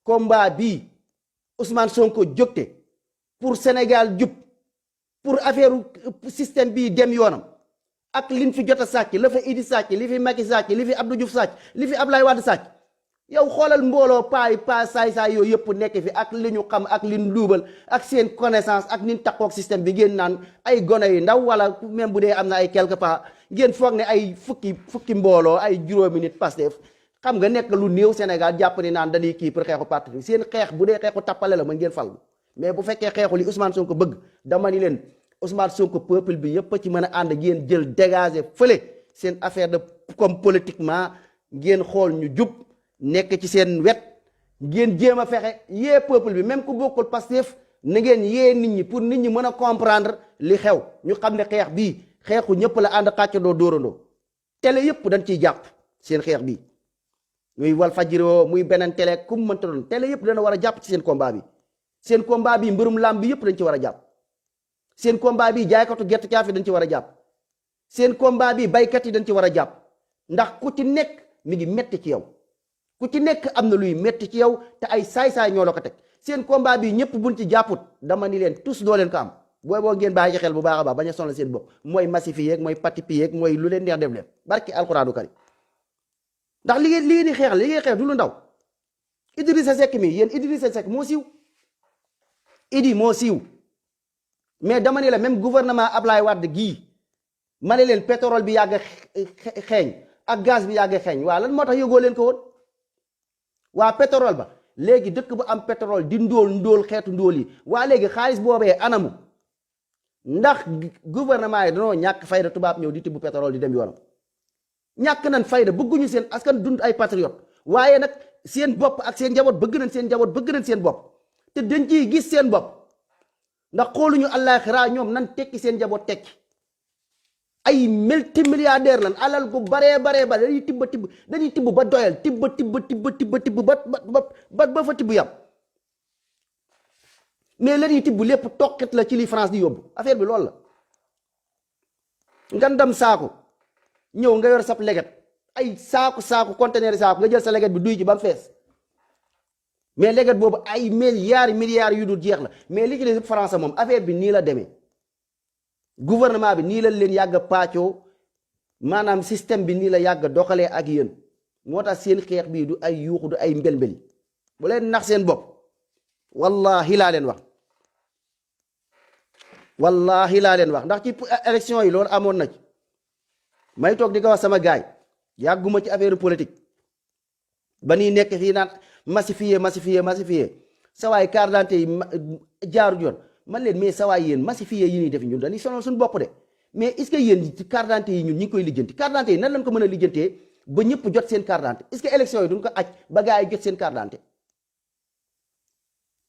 combat bii Ousmane Sonko jógte pour Sénégal jub pour affaire système bii dem yoonam ak liñ fi jot a sàcc la fa Idi sàcc li fi Macky sàcc li fi Abdou Diouf sàcc li fi Ablaye Wade sàcc yow xoolal mbooloo pa saay yooyu yëpp nekk fi ak li ñu xam ak liñ luubal ak seen connaissance ak niñ takkook système bi ngeen naan ay gone yu ndaw wala même bu dee am na ay quelque part ngeen foog ne ay fukki mbooloo ay juróomi nit Pastef xam nga nekk lu néew Sénégal jàpp ni naan dañuy kii pour xeexu parti seen xeex bu dee xeexu tappale la mën ngeen fal mais bu fekkee xeexu li Ousmane Sonko bëgg dama ni leen Ousmane Sonko peuple bi yëpp ci mën a ànd ngeen jël dégager fële seen affaire de comme politiquement ngeen xool ñu jub nekk ci seen wet ngeen jéem a fexe yee peuple bi même ku bokkul Pastef na ngeen yee nit ñi pour nit ñi mën a comprendre li xew ñu xam ne xeex bii xeexu ñëpp la ànd xàccandoo dóorandoo télé yëpp dañ ciy jàpp seen xeex bii muy Walfadjri muy beneen télé ku mu mënta doon télé yëpp dana war a jàpp ci seen combat bi seen combat bi mbërum làmb bi yëpp dañ ci war a jàpp seen combat bi jaaykatu gerte caaf yi dañ ci war a jàpp seen combat bi baykat yi dañ ci war a jàpp ndax ku ci nekk mi ngi metti ci yow ku ci nekk am na luy metti ci yow te ay saay-saay ñoo la ko teg seen combat bi ñëpp buñ ci jàpput dama ni leen tous doo leen ko am booy boo ngeen bàyyi ci xel bu baax a baax bañ a sonal seen bopp mooy massifié yeeg mooy patipi yeeg mooy lu leen neex def leen barki alxuraanu kari ndax li ngeen di xeex li ngeen xeex du lu ndaw Idrissa Seck mi yéen Idrissa Seck moo siiw Idi moo siiw mais dama ne la même gouvernement Ablaye Wade gii ma ne leen pétrole bi yàgg xeeñ ak gaz bi yàgg xeeñ waa lan moo tax yëgoo leen ko woon waa pétrole ba léegi dëkk bu am pétrole di ndóol xeetu ndóol yi waa léegi xaalis boobee anamu ndax gouvernement yi danoo ñàkk fayda tubaab ñëw di tibb pétrole di dem yoonam ñàkk nañ fayda bëgguñu seen askan dund ay patriote waaye nag seen bopp ak seen njaboot bëgg nañ seen njaboot bëgg nañ seen bopp te dañ ciy gis seen bopp ndax xooluñu àllaaxira ñoom nan tekki seen njaboot tekki ay multimilliardaire lan alal gu baree dañuy tibb ba doyal tibb ba fa tibb yam mais la ñuy tibb lépp toqit la ci li France di yóbbu affaire bi loolu la nga dem saako ñëw nga yor sab leget ay saako conteneur saako nga jël sa leget bi duy ci ba mu fees mais leget boobu ay milliards yu dul jeex la mais li ci des France moom affaire bi nii la demee gouvernement bi nii la leen yàgg a paccoo maanaam système bi nii la yàgg a doxalee ak yéen moo tax seen xeex bii du ay yuuxu du ay mbelmbeli bu leen nax seen bopp wallahi laa leen wax ndax ci élection yi loolu amoon na ci may toog di ko wax sama gaay yàgguma ci affaire politique ba nii nekk fii naan massifié sawaay carte d'identité yi jaaru yoon man leen mais sawaay yéen massifié yi ñuy def ñun dañuy sonal suñu bopp de mais est-ce que yéen ci carte d'identité yi ñun ñi ngi koy lijjanti carte d'identité yi nan lañ ko mën a lijjantee ba ñëpp jot seen carte d'identité est-ce que élection yi duñ ko aj ba gaa yi jot seen carte d'identité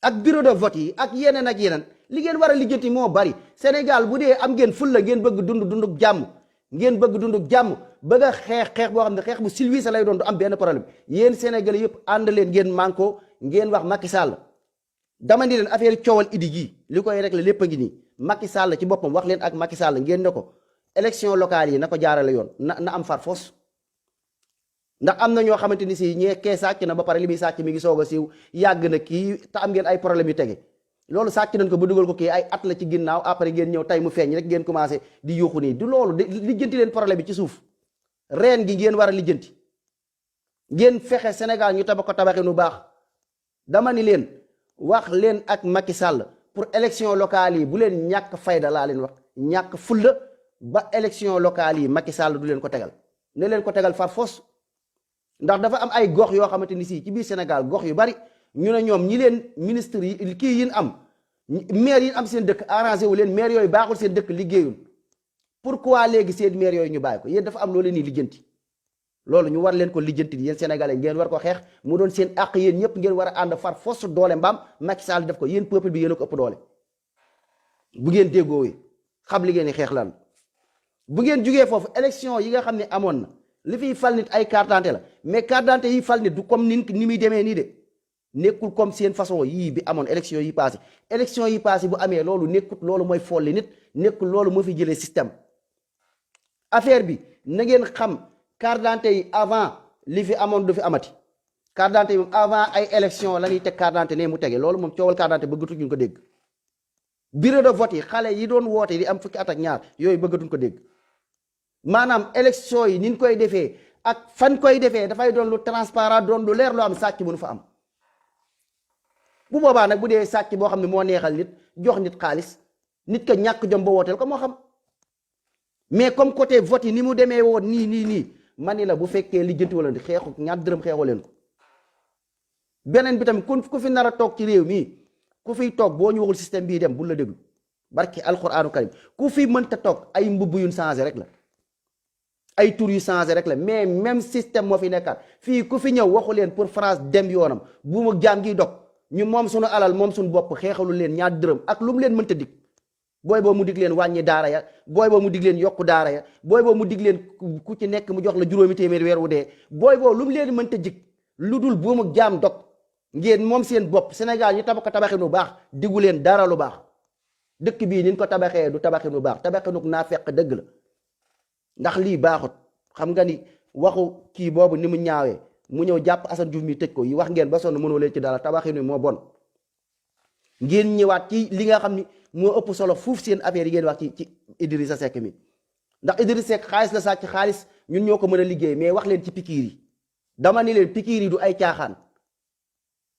ak bureau de vote yi ak yeneen li ngeen war a lijjanti moo bari Sénégal bu dee am ngeen fulla ngeen bëgg dunduk jàmm bëgg a xeex boo xam ne xeex bu silvise lay doon du am benn problème yéen Sénégalais yëpp ànd leen ngeen manko ngeen wax Macky Sall dama ni leen affaire coowal Idi gi li koy régler lépp a ngi nii Macky Sall ci boppam wax leen ak Macky Sall ngeen ne ko élection locale yi na ko jaarale yoon na am far foos ndax am na ñoo xamante ni si ñee kee sàcc na ba pare li muy sàcc mi ngi soog a siiw yàgg na kii te am ngeen ay problème yu tege loolu sàcc nañ ko ba dugal ko kii ay at la ci ginnaaw après ngeen ñëw tey mu feeñ rek ngeen commencé di yuuxu nii du loolu lijjanti leen problème bi ci suuf reen gi ngeen war a lijjanti ngeen fexe Sénégal ñu tabax ko tabaxi nu baax dama ni leen wax leen ak Macky Sall pour élection locale yi bu leen ñàkk fayda laa leen wax ñàkk fulla ba élection locale yi Macky Sall du leen ko tegal ne leen ko tegal far fos ndax dafa am ay gox yoo xamante ni si ci biir Sénégal gox yu bari ñu ne ñoom ñi leen ministre yi kii yin am maire yi am seen dëkk arrangé wu leen maire yooyu baaxul seen dëkk liggéeyul pourquoi léegi seen maire yooyu ñu bàyyi ko yéen dafa am loolu nii lijjanti loolu ñu war leen ko lijjanti yéen sénégalais ngeen war ko xeex mu doon seen àq yéen ñëpp ngeen war a ànd far fos doole mbaam Macky Sall def ko yéen peuple bi yéen a ko ëpp doole bu ngeen déggoowee xam li ngeen di xeex lan bu ngeen jugee foofu élection yi nga xam ne amoon na li fiy fal nit ay carte d'identité la mais carte d'identité yi fal nit du comme ni muy demee nii de nekkul comme seen façon yii bi amoon élection yi passé bu amee loolu nekkut loolu mooy folli nit, nekkul loolu moo fi jëlee système. affaire bi na ngeen xam carte d'identité yi avant li fi amoon du fi amati. carte d'identité yi moom avant ay élection la ñuy teg carte d'identité ne mu tege loolu moom coowal carte d'identité bëggatuñ ñu ko dégg. bureau de vote yi xale yi doon woote di am fukki at ak ñaar yooyu bëggatuñ ko dégg. maanaam élection yi ni ñu koy defee ak fan koy defee dafay doon lu transparent doon lu leer lu am sàcc mënu fa am. bu boobaa nag bu dee sàcc boo xam ne moo neexal nit jox nit xaalis nit ka ñàkk jom ba wooteel ko moo xam. mais comme côté vote yi ni mu demee woon nii ma ni la bu fekkee lijjanti wala xeexu ñaar dërëm xeexu leen ko. beneen bi tamit ku fi nar a toog ci réew mi ku fiy toog boo ñu waxul système bii dem bul la déglu barki alquranu karim ku fi mënta toog ay mbubb yu changé rek la ay tur yu changé rek la mais même système moo fi nekkaat fii ku fi ñëw waxu leen pour France dem yoonam bu mu jaam gi dog ñu moom suñu alal moom suñu bopp xeexalu leen ñaar dërëm ak lu mu leen mënta dig. booy boo mu dig leen wàññi daara ya booy boo mu dig leen yokku daara ya booy boo mu dig leen ku ci nekk mu jox la juróomi téeméeri weer wu dee booy boo lu mu leen mënta jig lu dul buum ak jaam dog ngeen moom seen bopp Sénégal ñu tabax ko tabaxin lu baax diggu leen dara lu baax dëkk bii niñ ko tabaxee du tabaxin lu baax tabaxinuk naa fekk dëgg la ndax lii baaxut. xam nga ni waxu kii boobu ni mu ñaawee mu ñëw jàpp Assane Diouf mi tëj ko yi wax ngeen ba sonn mënoo leen ci dara tabaxin moo bon. ngeen ñëwaat ci li nga xam ni moo ëpp solo fuuf seen affaire yi ngeen wax ci Idrissa Seck mi ndax Idrissa Seck xaalis la sàcc xaalis ñun ñoo ko mën a liggéey mais wax leen ci pikiir yi dama ni leen pikiir yi du ay caaxaan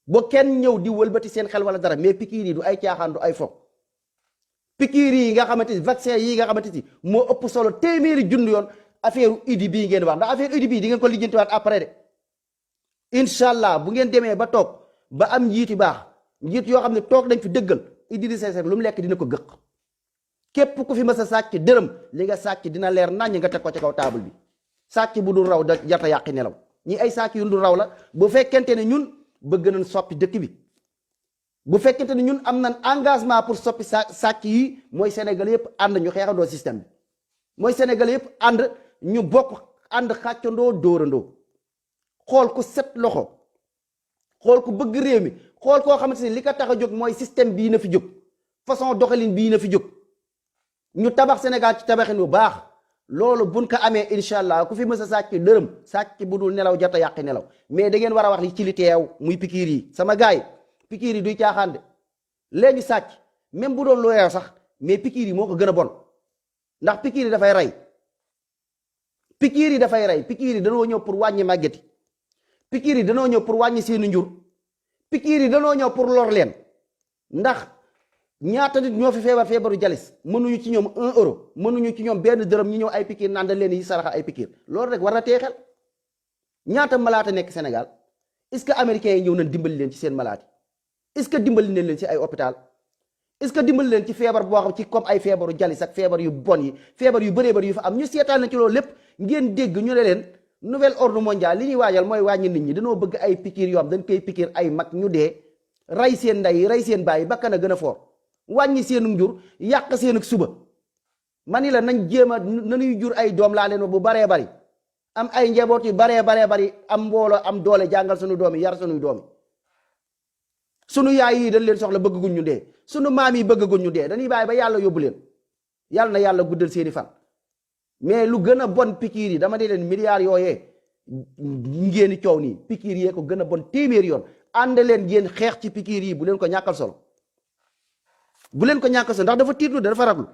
ba kenn ñëw di wëlbati seen xel wala dara mais pikiir yi du ay caaxaan du ay fo. pikiir yi nga xamante ni vaccin yi nga xamante ni moo ëpp solo téeméeri junni yoon affaire idi bii ngeen wax ndax affaire idi bii di ngeen ko lijjantiwaat après de incha allah bu ngeen demee ba toog ba am njiiti baax. njiit yoo xam ne toog nañ fi dëggal Idrissa Seck lu mu lekk dina ko gëq képp ku fi mës a sàcc dërëm li nga sàcc dina leer naññ nga teg ko ci kaw taabal bi sàcc bu dul raw da jarta yàqi nelaw ñi ay sàcc yu dul raw la bu fekkente ne ñun bëgg nañ soppi dëkk bi bu fekkente ne ñun am nañ engagement pour soppi sàcc yi mooy Sénégal yëpp ànd ñu xeexandoo système bi mooy Sénégal yëpp ànd ñu bokk ànd xàccandoo dóorandoo xool ku set loxo xool ku bëgg réew mi xool koo xamante ni li ko tax a jóg mooy système bii na fi jóg façon doxalin bii na fi jóg ñu tabax Sénégal ci tabaxin bu baax loolu buñ ko amee incha allah ku fi mës a sàcc dërëm sàcc bu dul nelaw jota yàqi nelaw mais da ngeen war a wax li ci li teew muy pikiir yi sama gaay pikiir yi duy caaxaan de léegi sàcc même bu doon lu yeew sax mais pikiir yi moo ko gën a bon ndax pikiir yi dafay rey pikiir yi dafay rey pikiir yi danoo ñëw pour wàññi màggeti pikiir yi danoo ñëw pour wàññi seeni njur pikiir yi danoo ñëw pour lor leen ndax ñaata nit ñoo fi feebaru jalis mënuñu ci ñoom 1 euro mënuñu ci ñoom benn dërëm ñu ñëw ay pikiir naan dañ leen yi saraxa ay pikiir loolu rek war na tee xel ñaata malaata nekk Sénégal est-ce que américains yi ñëw nañ dimbali leen ci seen malaati est-ce que dimbali nañ leen ci ay hôpital est-ce que dimbali leen ci feebar boo xam ci comme ay feebaru jalis ak feebar yu bon yi feebar yu bëree bëri yu fa am ñu seetaan na ci loolu lépp ngeen dégg ñu ne leen nouvel ordre mondial li ñuy waajal mooy wàññi nit ñi dañoo bëgg ay pikiir yoo xam dañ koy pikiir ay mag ñu dee rey seen ndey rey seen baay bakkan a gën a foor wàññi seenum jur yàq seen suba ma ni la nañ jéem a nañuy jur ay doom laa leen bu baree bari am ay njaboot yu baree bari am mbooloo am doole jàngal sunu doom yi yar sunuy doom yi sunu yaay yi dañ leen soxla bëgguñ ñu dee sunu maam yi bëgguñ ñu dee dañuy bàyyi ba yàlla yóbbu leen yàlla na yàlla guddal seeni fan mais lu gën a bon pikiir yi dama ne leen milliards yooyee ngeen coow nii pikiir yee ko gën a bon téeméer yoon ànd leen ngeen xeex ci pikiir yi bu leen ko ñàkkal solo bu leen ko ñàkkal solo ndax dafa tiitlu dafa raglu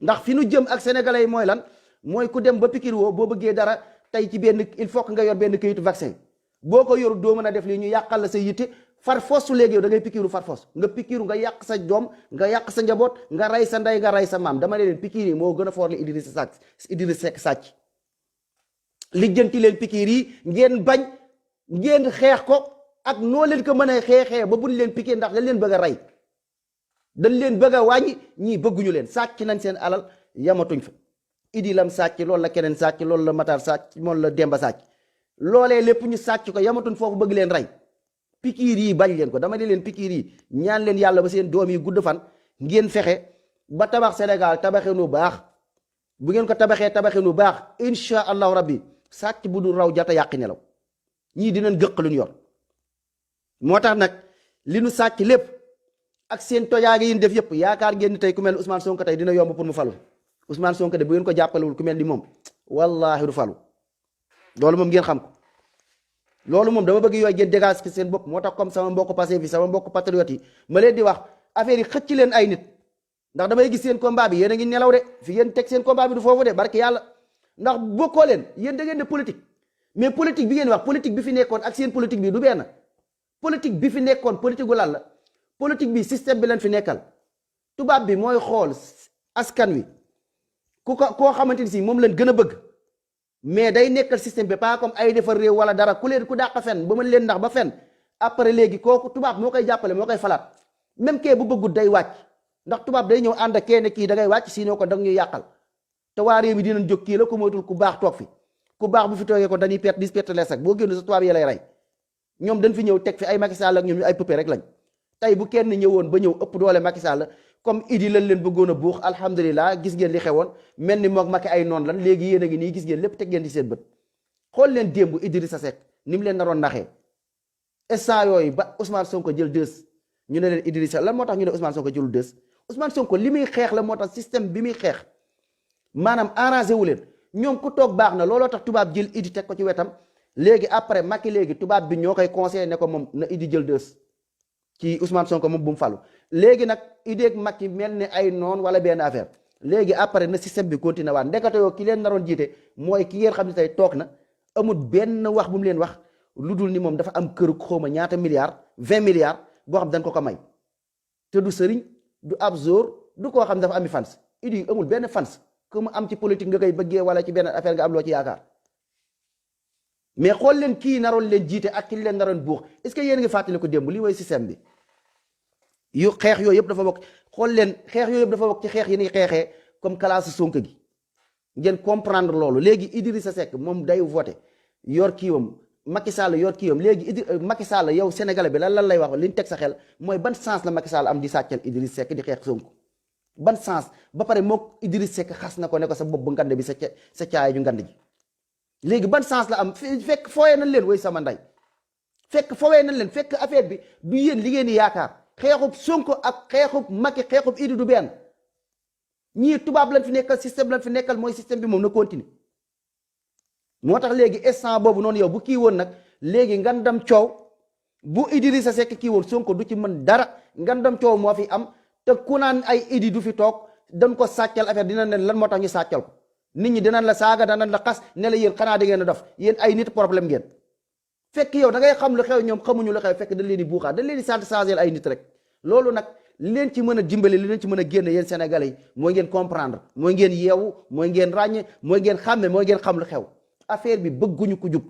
ndax fi nu jëm ak sénégalais yi mooy lan mooy ku dem ba pikiir woo boo bëggee dara tey ci benn il faut que nga yor benn kayitu vaccin boo ko yoru doo mën a def lii ñu yàqal la sa yitte far fosu léegi yow da ngay pikiiru far fos nga pikiiru nga yàq sa doom nga yàq sa njaboot nga rey sa ndey nga rey sa maam dama leen pikiir yi moo gën a foor li Idrissa Seck sàcc lijjanti leen pikiir yi ngeen bañ ngeen xeex ko ak noo leen ko mën a xeexee ba buñ leen pikiir ndax dañ leen bëgg a rey dañ leen bëgg a wàññi ñii bëgguñu leen sàcc nañ seen alal yamatuñ fa Idi lam sàcc loolu la keneen sàcc loolu la Matar sàcc moom la Demba sàcc loolee lépp ñu sàcc ko yamatuñ foofu bëgg leen rey pikiir yi bañ leen ko dama ne leen pikiir yi ñaan leen yàlla ba seen doom yi gudd fan ngeen fexe ba tabax Sénégal tabaxee nu baax bu ngeen ko tabaxee nu baax incha allahu rabbi sàcc bu dul raw jata yàqi nelaw ñii dinañ gëq luñ yor moo tax nag li nu sàcc lépp ak seen tojaage yi def yëpp yaakaar ngeen ni tey ku mel ni Ousmane Sonko tey dina yomb pour mu falu Ousmane Sonko de bu ngeen ko jàppalewul ku mel ni moom wallaahi du falu loolu moom ngeen xam ko. loolu moom dama bëgg yooyu ngeen dégage ci seen bopp moo tax comme sama mbokk passé fi sama mbokk patriote yi ma leen di wax affaire yi xëcc leen ay nit ndax damay gis seen combat bi yéen a ngi nelaw de fi ngeen teg seen combat bi du foofu de barke yàlla ndax bokkoo leen yéen da ngeen ne politique mais politique bi ngeen wax politique bi fi nekkoon ak seen politique bi du benn politique bi fi nekkoon politique gu lan la politique bi système bi leen fi nekkal tubaab bi mooy xool askan wi ku ko koo xamante ni si moom leen gën a bëgg mais day nekkal système bi pas comme ay defar réew wala dara ku leen ku dàq fen ba mën leen ndax ba fen après léegi kooku tubaab moo koy jàppale moo koy falaat même kee bu bëggut day wàcc ndax tubaab day ñëw ànd ak kenn kii da ngay wàcc sinon ko da ñuy yàqal te waa réew mi dinañ jóg kii la ko moytul ku baax toog fi ku baax bu fi toogee ko dañuy perte 10 perte les ak boo génn sa tubaab yi lay rey ñoom dañ fi ñëw teg fi ay Macky Sall ak ñoom ñu ay pëppe rek lañ tey bu kenn ñëwoon ba ñëw ëpp doole Macky Sall comme Idi lañ leen bëggoon a buux alhamdulilah gis ngeen li xewoon mel ni moog Macky ay noon lan léegi yéen a ngi nii gis ngeen lépp teg ngeen ci seen bët xool leen démb Idrissa Seck ni mu leen naroon naxee instant yooyu ba Ousmane Sonko jël dës ñu ne leen Idrissa lan moo tax ñu ne Ousmane Sonko jëlul dës Ousmane Sonko li muy xeex la moo tax système bi muy xeex maanaam arrangé wu leen ñoom ku toog baax na looloo tax tubaab jël Idi teg ko ci wetam léegi après Macky léegi tubaab bi ñoo koy conseillé ne ko moom na Idi jël dës ci Ousmane Sonko moom bu mu falu léegi nag Idi ak Macky mel ni ay noon wala benn affaire léegi après na système bi continué waat ndekete yoo ki leen naroon jiite mooy ki ngeen xam ne tey toog na amul benn wax bu mu leen wax lu dul ni moom dafa am këru xawma ñaata milliards 20 milliards boo xam dañ ko may te du sëriñ du ab zóor du koo xam dafa ami fans Idi amul benn fans que mu am ci politique nga koy bëggee wala ci benn affaire nga am loo ci yaakaar mais xool leen kii naroon leen jiite ak ki leen naroon buux est-ce que yéen ngi fàttali ko démb lii mooy système bi yu xeex yooyu yëpp dafa bokk xool leen xeex yooyu yëpp dafa bokk ci xeex yi ñuy xeexee comme classe Sonko gi ngeen comprendre loolu léegi Idrissa Seck moom day voté yor kiiwam Macky Sall yor kiiwam léegi Macky Sall yow sénégalais bi lan lay wax li ñu teg sa xel mooy ban sens la Macky Sall am di sàccal Idrissa Seck di xeex Sonko ban sens ba pare mook Idrissa Seck xas na ko ne ko sa bopp bu ngand bi sa caay ju ngand ji léegi ban sens la am fekk fooyee nañ leen woy sama nday fekk fooyee nañ leen fekk affaire bi du yéen li ngeen di yaakaar xeexub Sonko ak xeexub Macky xeexub Idi du benn ñii tubaab lañ fi nekkal système lañ fi nekkal mooy système bi moom na continue moo tax léegi instant boobu noonu yow bu kii woon nag léegi ngandam coow bu Idrissa Seck kii woon Sonko du ci mën dara ngandam coow moo fi am te ku naan ay Idi du fi toog dañ ko sàccal affaire dina ne lan moo tax ñu sàccal ko nit ñi dinañ la saaga danañ la xas ne la yéen xanaa da ngeen a dof yéen ay nit problème ngeen fekk yow da ngay xam lu xew ñoom xamuñu lu xew fekk dañ leen di buuxaat dañ leen di sant changer ay nit rek loolu nag li leen ci mën a dimbali li leen ci mën a génn yéen sénégalais yi mooy ngeen comprendre mooy ngeen yeewu mooy ngeen ràññe mooy ngeen xàmme mooy ngeen xam lu xew affaire bi bëgguñu ko jub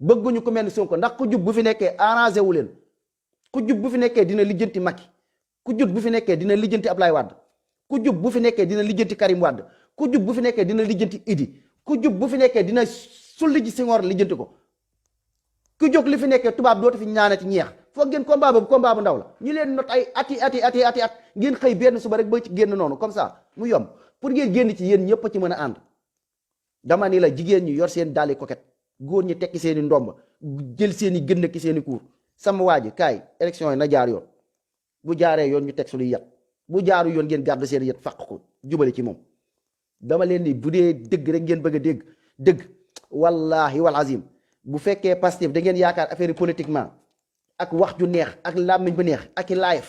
bëgguñu ko mel ni Sonko ndax ku jub bu fi nekkee arrangé wu leen ku jub bu fi nekkee dina lijjanti Macky ku jub bu fi nekkee dina lijjanti Ablaye Wade ku jub bu fi nekkee dina lijjanti Karim Wade ku jub bu fi nekkee dina lijjanti Idi ku jub bu fi nekkee dina sulli ji Senghor lijjanti ko ku jóg li fi nekkee tubaab dootu fi ñaanati ñeex foog ngeen combat boobu combat bu ndaw la ñu leen not ay at ngeen xëy benn suba rek ba ci génn noonu comme ça mu yomb pour ngeen génn ci yéen ñëpp ci mën a ànd dama ni la jigéen ñi yor seen daali coquette góor ñi tekki seen i ndomba jël seen i gën ki seen i kuur sama waa ji kaay élection yi na jaar yoon bu jaaree yoon ñu teg suñuy yat bu jaaru yoon ngeen gàddu seen yat fàq ko jubale ci moom dama leen ni bu dee dëgg rek ngeen bëgg a dëgg wallahi wal azim bu fekkee Pastef da ngeen yaakaar affaire politiquement ak wax ju neex ak làmmiñ bu neex ak i live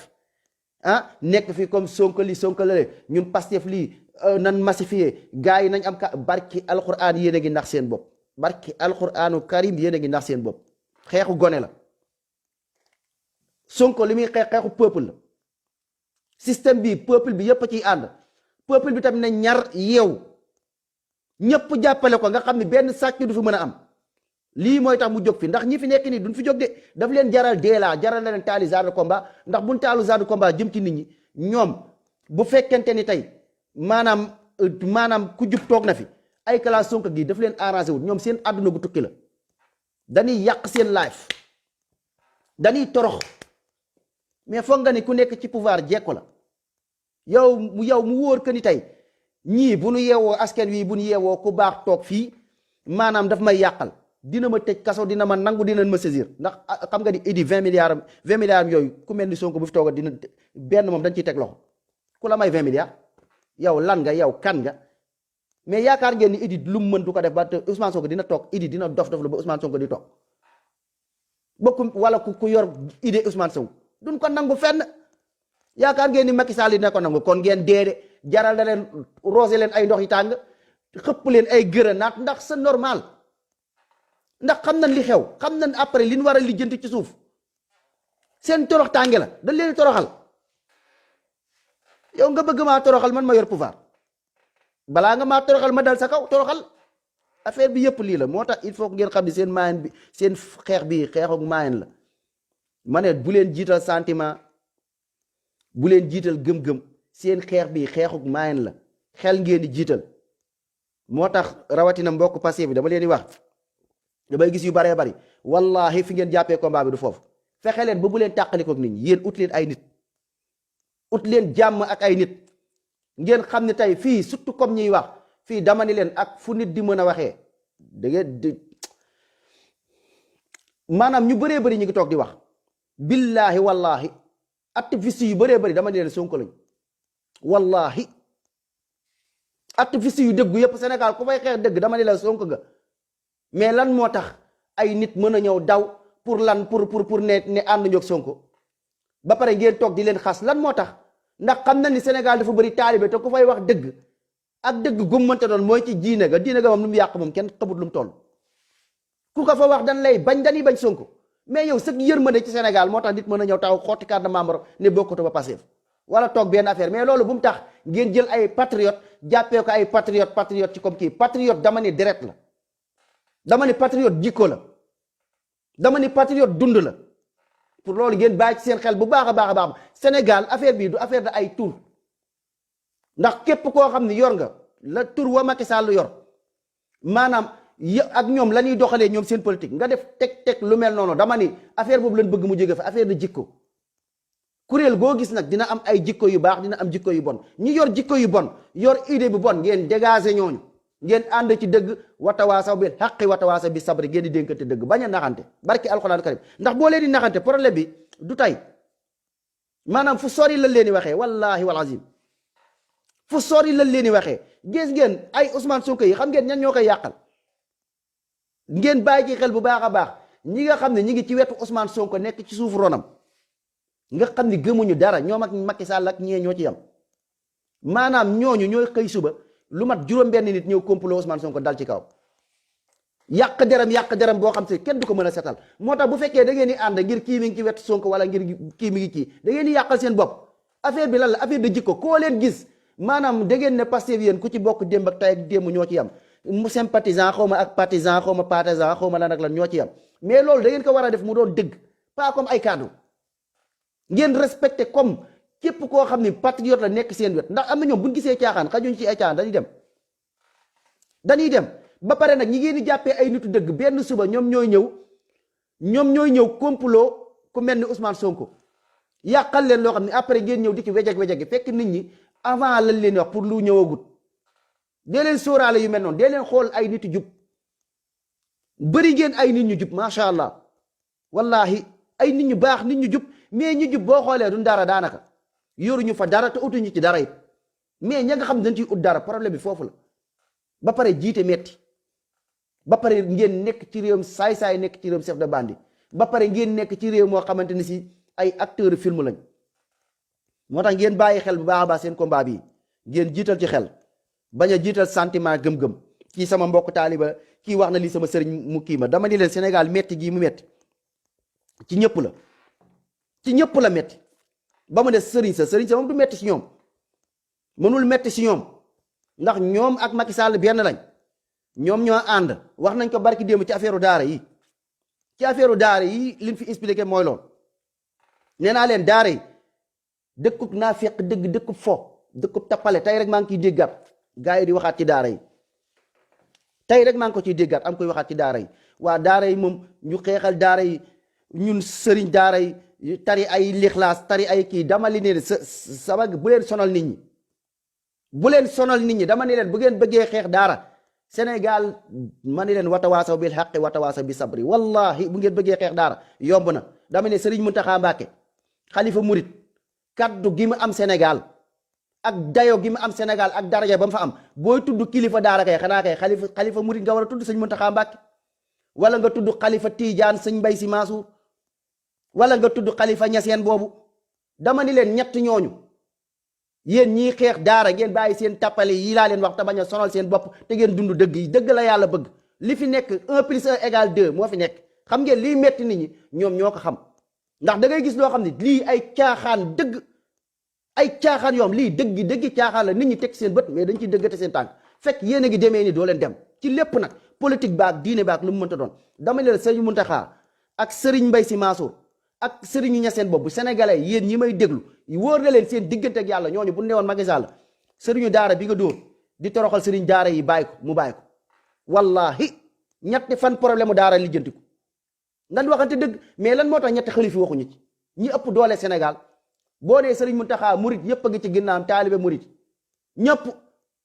nekk fi comme Sonko li Sonko la ñun Pastef lii nan massifié gars yi nañ am ka barki alquran yéen a ngi nax seen bopp barki alquranu karim yéen a ngi nax seen bopp xeexu gone la Sonko li muy xeexu peuple la système bi peuple bi yépp a ciy ànd peuple bi tamit ne ñar yeew ñëpp jàppale ko nga xam ne benn sàcc du fi mën a am lii mooy tax mu jóg fi ndax ñi fi nekk nii duñ fi jóg de daf leen jaral deelaa jaral na leen taali genre de combat ndax buñ taalu genre de combat jëm ci nit ñi ñoom bu fekkente ni tey maanaam ku jub toog na fi ay classe Sonko gi daf leen arrangé wul ñoom seen àdduna gu tukki la dañuy yàq seen life dañuy torox mais foog nga ni ku nekk ci pouvoir jekko la yow mu wóor que ni tey ñii bu nu yeewoo askan wi bu nu yeewoo ku baax toog fii maanaam daf may yàqal dina ma tëj kaso dina ma nangu dinañ ma saisir ndax xam nga di Idi 20 milliards yooyu ku mel ni Sonko bu fi tooga dina benn moom dañ ciy teg loxo ku la may 20 milliards yow lan nga yow kan nga mais yaakaar ngeen ni Idi lu mu mën du ko def ba te Ousmane Sonko dina toog Idi dina dof la ba Ousmane Sonko di toog bokku wala ku yor idée Ousmane Sonko duñ ko nangu fenn yaakaar ngeen ni Macky Sall dina ko nangu kon ngeen dee de jaral na leen roose leen ay ndox yi tàng xëpp leen ay grenade ndax c'est normal ndax xam nañ li xew xam nañ après li ñu war a lijjanti ci suuf seen torox tànge la dañ leen toroxal yow nga bëgg maa toroxal man ma yor pouvoir balaa nga maa toroxal ma dal sa kaw toroxal affaire bi yëpp lii la moo tax il faut que ngeen xam ni seen maayen bi seen xeex bi xeexuk maayen la ma ne bu leen jiital sentiment bu leen jiital gëm-gëm seen xeex bi xeexuk maayen la xel ngeen di jiital moo tax rawatina mbokk passé bi dama leen di wax damay gis yu baree bari wallahi fi ngeen jàppee combat bi du foofu fexe leen ba bu leen tàqalikook nit ñi yéen ut leen ay nit ut leen jàmm ak ay nit ngeen xam ne tey fii surtout comme ñuy wax fii dama ni leen ak fu nit di mën a waxee da ngeen di maanaam ñu bëree bëri ñu ngi toog di wax billahi wallahi activiste yu bëree bëri dama ni leen Sonko lañ wallahi activiste yu dëggu yëpp Sénégal ku fay xeex dëgg dama ni leen Sonko nga mais lan moo tax ay nit mën a ñëw daw pour lan pour ne ànd ñoog Sonko ba pare ngeen toog di leen xas lan moo tax ndax xam na ni Sénégal dafa bëri taalibe te ku fay wax dëgg ak dëgg gummante doon mooy ci diine ga moom lu mu yàq moom kenn xamut lu mu toll ku ko fa wax dañ lay bañ dañuy bañ Sonko mais yow sëg yërmande ci Sénégal moo tax nit mën a ñëw taxaw xotti carte de membre ne bokkatu ba Pastef wala toog benn affaire mais loolu bu mu tax ngeen jël ay patriote jàppee ko ay patriote ci comme kii patriote dama ni deret la dama ni patriote jikko la dama ni patriote dund la pour loolu ngeen bàyyi ci seen xel bu baax a baax Sénégal affaire bii du affaire de ay tur ndax képp koo xam ni yor nga la tur wa Macky Sall yor maanaam ak ñoom la ñuy doxalee ñoom seen politique nga def teg lu mel noonu dama ni affaire boobu lañ bëgg mu jóge fa affaire de jikko kuréel goo gis nag dina am ay jikko yu baax dina am jikko yu bon ñi yor jikko yu bon yor idée bu bon ngeen dégager ñooñu ngeen ànd ci dëgg watawaasaw bil haqqi watawaasaw bi sabri ngeen di dénkante dëgg bañ a naxante barki alxuraan karim ndax boo leen di naxante problème bi du tey maanaam fu sori la leen di waxee wallahi wal azim fu sori la leen di waxee gis ngeen ay Ousmane Sonko yi xam ngeen ñan ñoo koy yàqal ngeen bàyyi ci xel bu baax a baax ñi nga xam ne ñi ngi ci wetu Ousmane Sonko nekk ci suuf ronam nga xam ni gëmuñu dara ñoom ak Macky Sall ak ñee ñoo ci yam maanaam ñooñu ñooy xëy suba lu mat juróom-benn nit ñëw complot Ousmane Sonko dal ci kaw yàq deram boo xam si kenn du ko mën a setal moo tax bu fekkee da ngeen di ànd ngir kii mi ngi ci wetu Sonko wala ngir kii mi ngi kii da ngeen di yàqal seen bopp affaire bi lan la affaire de jikko koo leen gis maanaam da ngeen ne Pastef yéen ku ci bokk démb ak tay ak démb ñoo ci yam mu sympathisant xaw ma ak partisan xaw ma partisan xaw ma lan ak lan ñoo ci yam mais loolu da ngeen ko war a def mu doon dëgg pas comme ay cadeau ngeen respecté comme képp koo xam ni patriote la nekk seen wet ndax am na ñoom buñ gisee caaxaan xajuñ ci ay caaxaan dañuy dem ba pare nag ñi ngeen di jàppee ay nitu dëgg benn suba ñoom ñooy ñëw complot ku mel ni Ousmane Sonko yàqal leen loo xam ne après ngeen ñëw di ci wejeg fekk nit ñi avant lañ leen wax pour lu ñëwagut dee leen sóoraale yu mel noonu dee leen xool ay nit jub bëri ngeen ay nit ñu jub macha allah wallahi ay nit ñu baax nit ñu jub mais ñu jub boo xoolee duñ dara daanaka yoruñu fa dara te utuñu ci dara it mais ña nga xam dañ ciy ut dara problème bi foofu la ba pare jiite metti ba pare ngeen nekk ci réewam saay-saay nekk ci réewam chef de bande ba pare ngeen nekk ci réew moo xamante ni si ay acteur film lañ moo tax ngeen bàyyi xel bu baax a baax seen combat bi ngeen jiital ci xel bañ a jiital sentiment gëm-gëm kii sama mbokk taaliba kii wax na lii sama sëriñ mu kii ma dama ni leen Sénégal metti gii mu metti ci ñëpp la metti ba mu des sëriñ sa moom du metti si ñoom mënul metti si ñoom ndax ñoom ak Macky Sall benn lañ ñoom ñoo ànd wax nañ ko barki démb ci affaire daara yi liñ fi expliqué mooy lool nee naa leen daara yi dëkkub naa fekk dëgg dëkkub fo dëkkub tappale tey rek maa ngi ciy déggaat gaa yi di waxaat ci daara yi tey rek maa ngi ko ciy déggaat am koy waxaat ci daara yi waa daara yi moom ñu xeexal daara yi ñun sëriñ daara yi tari ay lixlaas tari ay kii dama li ne sama bu leen sonal nit ñi dama ne leen bu ngeen bëggee xeex daara Sénégal ma ni leen watawaasaw bil haqqi watawaasaw bi sabri wallahi bu ngeen bëggee xeex daara yomb na dama ne Serigne Mountakha Mbacké xalifa murit kaddu gi mu am Sénégal ak dayo gi mu am Sénégal ak daraja ba mu fa am booy tudd kilifa daara kay xanaa kay xalifa murit nga war a tudd sëñ Mountakha Mbacké wala nga tudd xalifa Tidiane sëñ Mbaye Sy Mansour wala nga tudd xalifa Ñaseen boobu dama ni leen ñett ñooñu yéen ñii xeex daara ngeen bàyyi seen tappale yi laa leen wax te bañ a sonal seen bopp te ngeen dund dëgg yi dëgg la yàlla bëgg li fi nekk 1 plus 1 égale 2 moo fi nekk xam ngeen liy metti nit ñi ñoom ñoo ko xam ndax da ngay gis loo xam ne lii ay caaxaan dëgg ay caaxaan yoom lii dëgg caaxaan la nit ñi teg seen bët mais dañ ciy dëggate seen tànk fekk yéen a ngi demee ni doo leen dem ci lépp nag politique baak diine baak lu mu mënta doon dama leen sëriñ Mountakha ak sëriñ Mbaye Sy Mansour ak sëriñu Ñaseen boobu sénégalais yéen ñi may déglu wóor na leen seen diggante ak yàlla ñooñu bu newoon Macky Sall sëriñu daara bi nga dóor di toroxal sëriñ daara yi bàyyi ko mu bàyyi ko wallahi ñetti fan problème mu daara lijjanti ko nan waxante dëgg mais lan moo tax ñetti xalifi waxuñu ci ñi ëpp doole Sénégal boo nee sëriñ Mountakha murit yëpp a ngi ci ginnaam taalibe murit ñëpp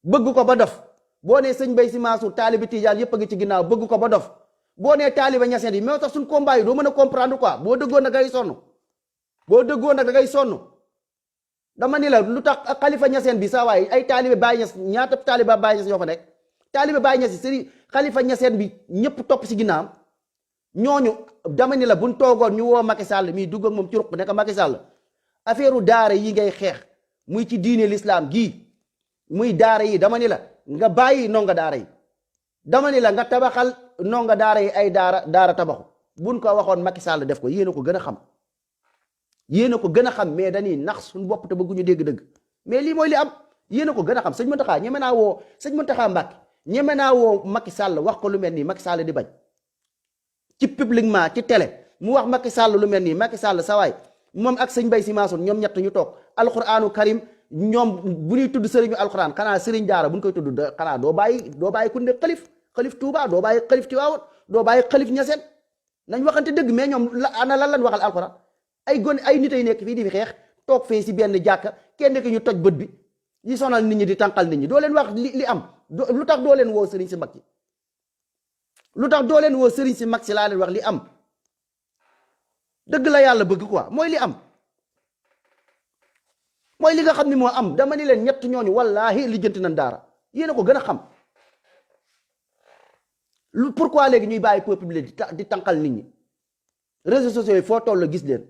bëgg ko ba dof boo nee sëñ Mbaye Sy Mansour taalibe Tijaan yëpp a ngi ci ginnaaw bëgg ko ba dof boo nee taalibe Ñaseen yi mais tax suñ combat yi doo mën a comprendre quoi boo dëggoon nag da ngay sonn dama ni la lu tax xalifa Ñaseen bi saa waay ay taalibe Baay Ñas ñaata taalibe Baay Ñas yoo fa nekk taalibe Baay Ñas yi sëriñ xalifa Ñaseen bi ñëpp topp si ginnaam ñooñu dama ni la buñ toogoon ñu woo Macky Sall mii dugg ak moom ci ruq nekk Macky Sall affaire daara yi ngay xeex muy ci diine l'islam gii muy daara yi dama ni la nga bàyyi ndonga daara yi dama ni la nga tabaxal ndonga daara yi ay daara tabaxu buñ ko waxoon Macky Sall def ko yéen a ko gën a xam yéen a ko gën a xam mais dañuy nax suñu bopp te bëgguñu dégg dëgg mais lii mooy li am yéen a ko gën a xam sëñ Mountakha ñeme naa woo sëñ Mountakha Mbacké ñeme naa woo Macky Sall wax ko lu mel nii Macky Sall di bañ ci publiquement ci télé mu wax Macky Sall lu mel nii Macky Sall sawaay moom ak sëñ Mbaye Sy Mansour ñoom ñett ñu toog alquranu karim ñoom bu ñuy tudd sëriñu alquran xanaa sëriñ daara bu ñu koy tudd xanaa doo bàyyi ku ne xalif Touba doo bàyyi xalif Tiwaawan doo bàyyi xalif Ñaseen nañ waxante dëgg mais ñoom ana lan lañ waxal alquran ay gone ay nit ay nekk fii di fi xeex toog fee si benn jàkka kenn ki ñu toj bët bi yi sonal nit ñi di tànqal nit ñi doo leen wax li am lu tax doo leen woo sëriñ si mag si lu tax doo leen woo sëriñ si mag si laa leen wax li am dëgg la yàlla bëgg quoi mooy li am mooy li nga xam ni moo am dama ni leen ñett ñooñu wallaahi lijjanti nañ daara yéen a ko gën a xam lu pourquoi léegi ñuy bàyyi peuple bi di tànqal nit ñi réseaux sociaux yi foo toll gis leen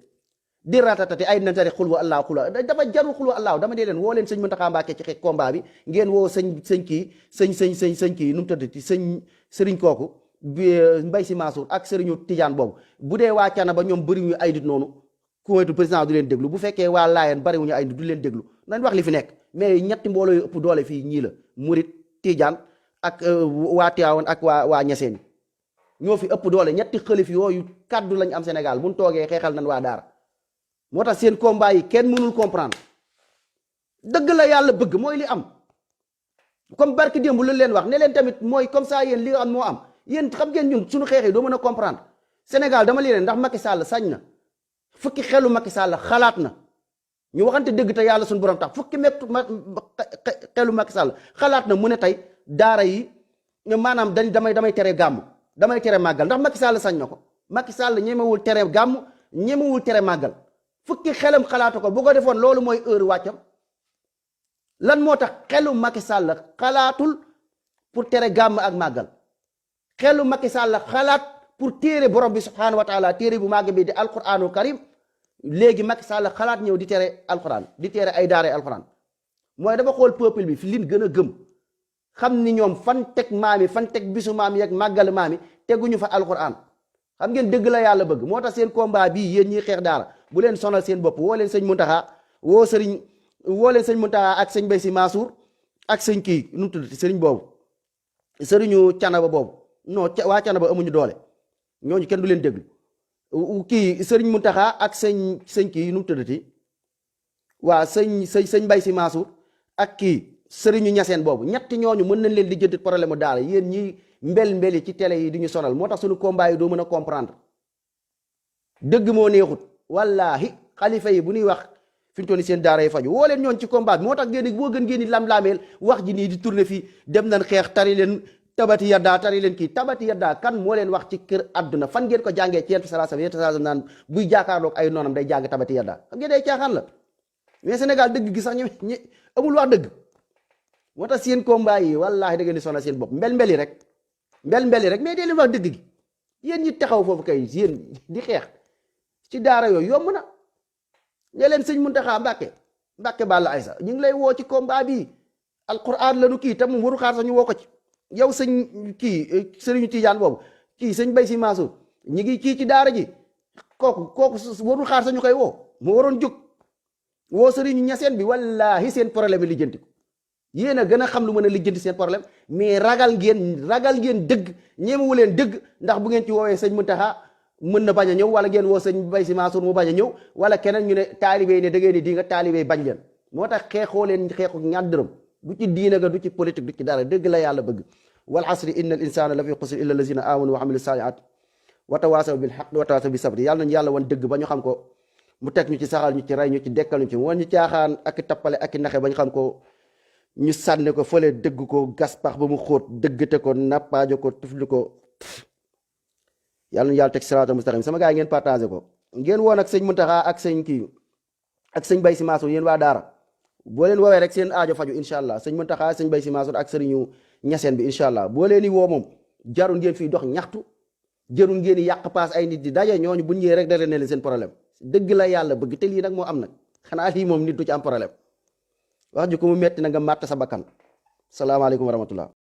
di ratatati ay nantari xulwa allah xulwa dafa jarul xulwa allah dama dee leen woo leen sëñ Mountakha Mbacké ci xeex combat bi ngeen woo sëñ kii nu mu tëddati sëriñ kooku Mbaye Sy Mansour ak sëriñu Tidiane boobu bu dee waa Cana ba ñoom bëriwuñu ay nit noonu ku moytu président du leen déglu bu fekkee waa Laayeen bëriwuñu ay nit du leen déglu nañ wax li fi nekk mais ñetti mbooloo yu ëpp doole fii ñii la Murit Tidiane ak waa Tiwaawan ak waa Ñaseen ñoo fi ëpp doole ñetti xalif yooyu kaddu lañ am Sénégal buñ toogee xeexal nañ waa daara moo tax seen combat yi kenn mënul comprendre dëgg la yàlla bëgg mooy li am comme barki démb lu leen wax ne leen tamit mooy comme ça yéen li am moo am yéen xam ngeen ñun suñu xeex yi doo mën a comprendre Sénégal dama leen ndax Macky Sall sañ na fukki xelu Macky Sall xalaat na ñu waxante dëgg te yàlla suñu borom tax fukki xelu Macky Sall xalaat na mu ne tey daara yi maanaam damay tere gàmmu damay tere màggal ndax Macky Sall sañ na ko Macky Sall ñemewul tere gàmmu ñemewul tere màggal fukki xelam xalaatu ko bu ko defoon loolu mooy heure wàccam lan moo tax xelu Macky Sall xalaatul pour tere gàmm ak màggal xelu Macky Sall xalaat pour téere borom bi subhanahu wa taala téere bu màgg bi di alquranul karim léegi Macky Sall xalaat ñëw di tere alquran di tere ay daara alquran mooy dafa xool peuple bi fi lin gën a gëm xam ni ñoom fan teg maami fan teg bisu maami ak màggal maami teguñu fa alquran xam ngeen dëgg la yàlla bëgg moo tax seen combat bii yéen ñiy xeex daara bu leen sonal seen bopp woo leen sëñ Mountakha woo leen sëñ Mountakha ak sëñ Mbaye Sy Mansour ak sëñ kii nu mu tuddati sëriñ boobu sëriñu Canaba boobu non waa Canaba amuñu doole ñooñu kenn du leen déglu kii sëriñ Mountakha ak sëñ kii nu mu tuddati waa sëñ Mbaye Sy Mansour ak kii sëriñu Ñaseen boobu ñetti ñooñu mën nañ leen di jënd problème mu daara yéen ñi mbeli ci télé yi di ñu sonal moo tax suñu combat yi doo mën a comprendre dëgg moo neexut wallahi xalifa yi bu ñuy wax fi ñu toll nii seen daara yi faju woo leen ñoon ci combat bi moo tax ngeen boo gën ngeen di lam-laameel wax ji nii di tourner fii dem nañ xeex tari leen tabati yaddaa tari leen kii tabati yaddaa kan moo leen wax ci kër àdduna fan ngeen ko jàngee ci yent salaasam naan buy jaakaarloog ay noonam day jàng tabati yaddaa xam ngeen day caaxaan la mais Sénégal dëgg gi sax ñi amul wax dëgg moo tax seen combat yi wallaahi da ngeen di sonal seen bopp mbel-mbeli rek mais dee leen wax dëgg gi yéen ñi taxaw foofu kay yéen di xeex ci daara yooyu yomb na ne leen sëñ Muntaxa Mbàkke Balla Aysa ñu ngi lay woo ci combat bi alquran la nu kii te moom waru xaar sax ñu woo ko ci yow sëñ kii sëriñu Tijaan boobu kii sëñ Bay Si Mansour ñi ngi kii ci daara ji kooku warul xaar sax ñu koy woo mu waroon jóg woo sëriñu Ñaseen bi wallaahi seen problème yi lijjanti ko yéen a gën a xam lu mën a lijjanti seen problème mais ragal ngeen dëgg ñemewu leen dëgg ndax bu ngeen ci woowee sëñ Muntaxa mën na bañ a ñëw wala ngeen woo sëñ Bay Si Mansour mu bañ a ñëw wala keneen ñu ne taalibe yi ne da ngeen di nga taalibe yi bañ leen moo tax xeexoo leen xeexu ñaar dërëm du ci diina ga du ci politique du ci dara dëgg la yàlla bëgg wal asri inna al insana la fi xusr illa allazina amanu wa amilu salihat wa tawasaw bil haqq wa tawasaw bis sabri yàlla nañu yàlla wan dëgg ba ñu xam ko mu teg ñu ci saxal ñu ci rey ñu ci dekkal ñu ci wan ñu caaxaan ak tappale ak naxe ba ñu xam ko ñu sànni ko fële dëgg ko gas pax ba mu xóot dëggte ko nappaajo ko tufli ko yàlla na yàlla teg siraatal mustaqim sama gars yi ngeen partagé ko ngeen woon ak sëñ Muntaxa ak sëñ kii ak sëñ Bay Si Mansour yéen waa daara boo leen woowee rek seen aajo faju incha allah sëñ Muntaxa sëñ Bay Si Mansour ak sëriñu Ñaseen bi incha allah boo leen di woo moom jarul ngeen fii dox ñaxtu jarul ngeen di yàq paas ay nit di daje ñooñu buñ ñëwee rek da leen seen problème dëgg la yàlla bëgg te lii nag moo am nag xanaa lii moom nit du ci am problème wax ji ko mu metti na nga màtt sa bakkan salaamaaleykum wa rahmatullah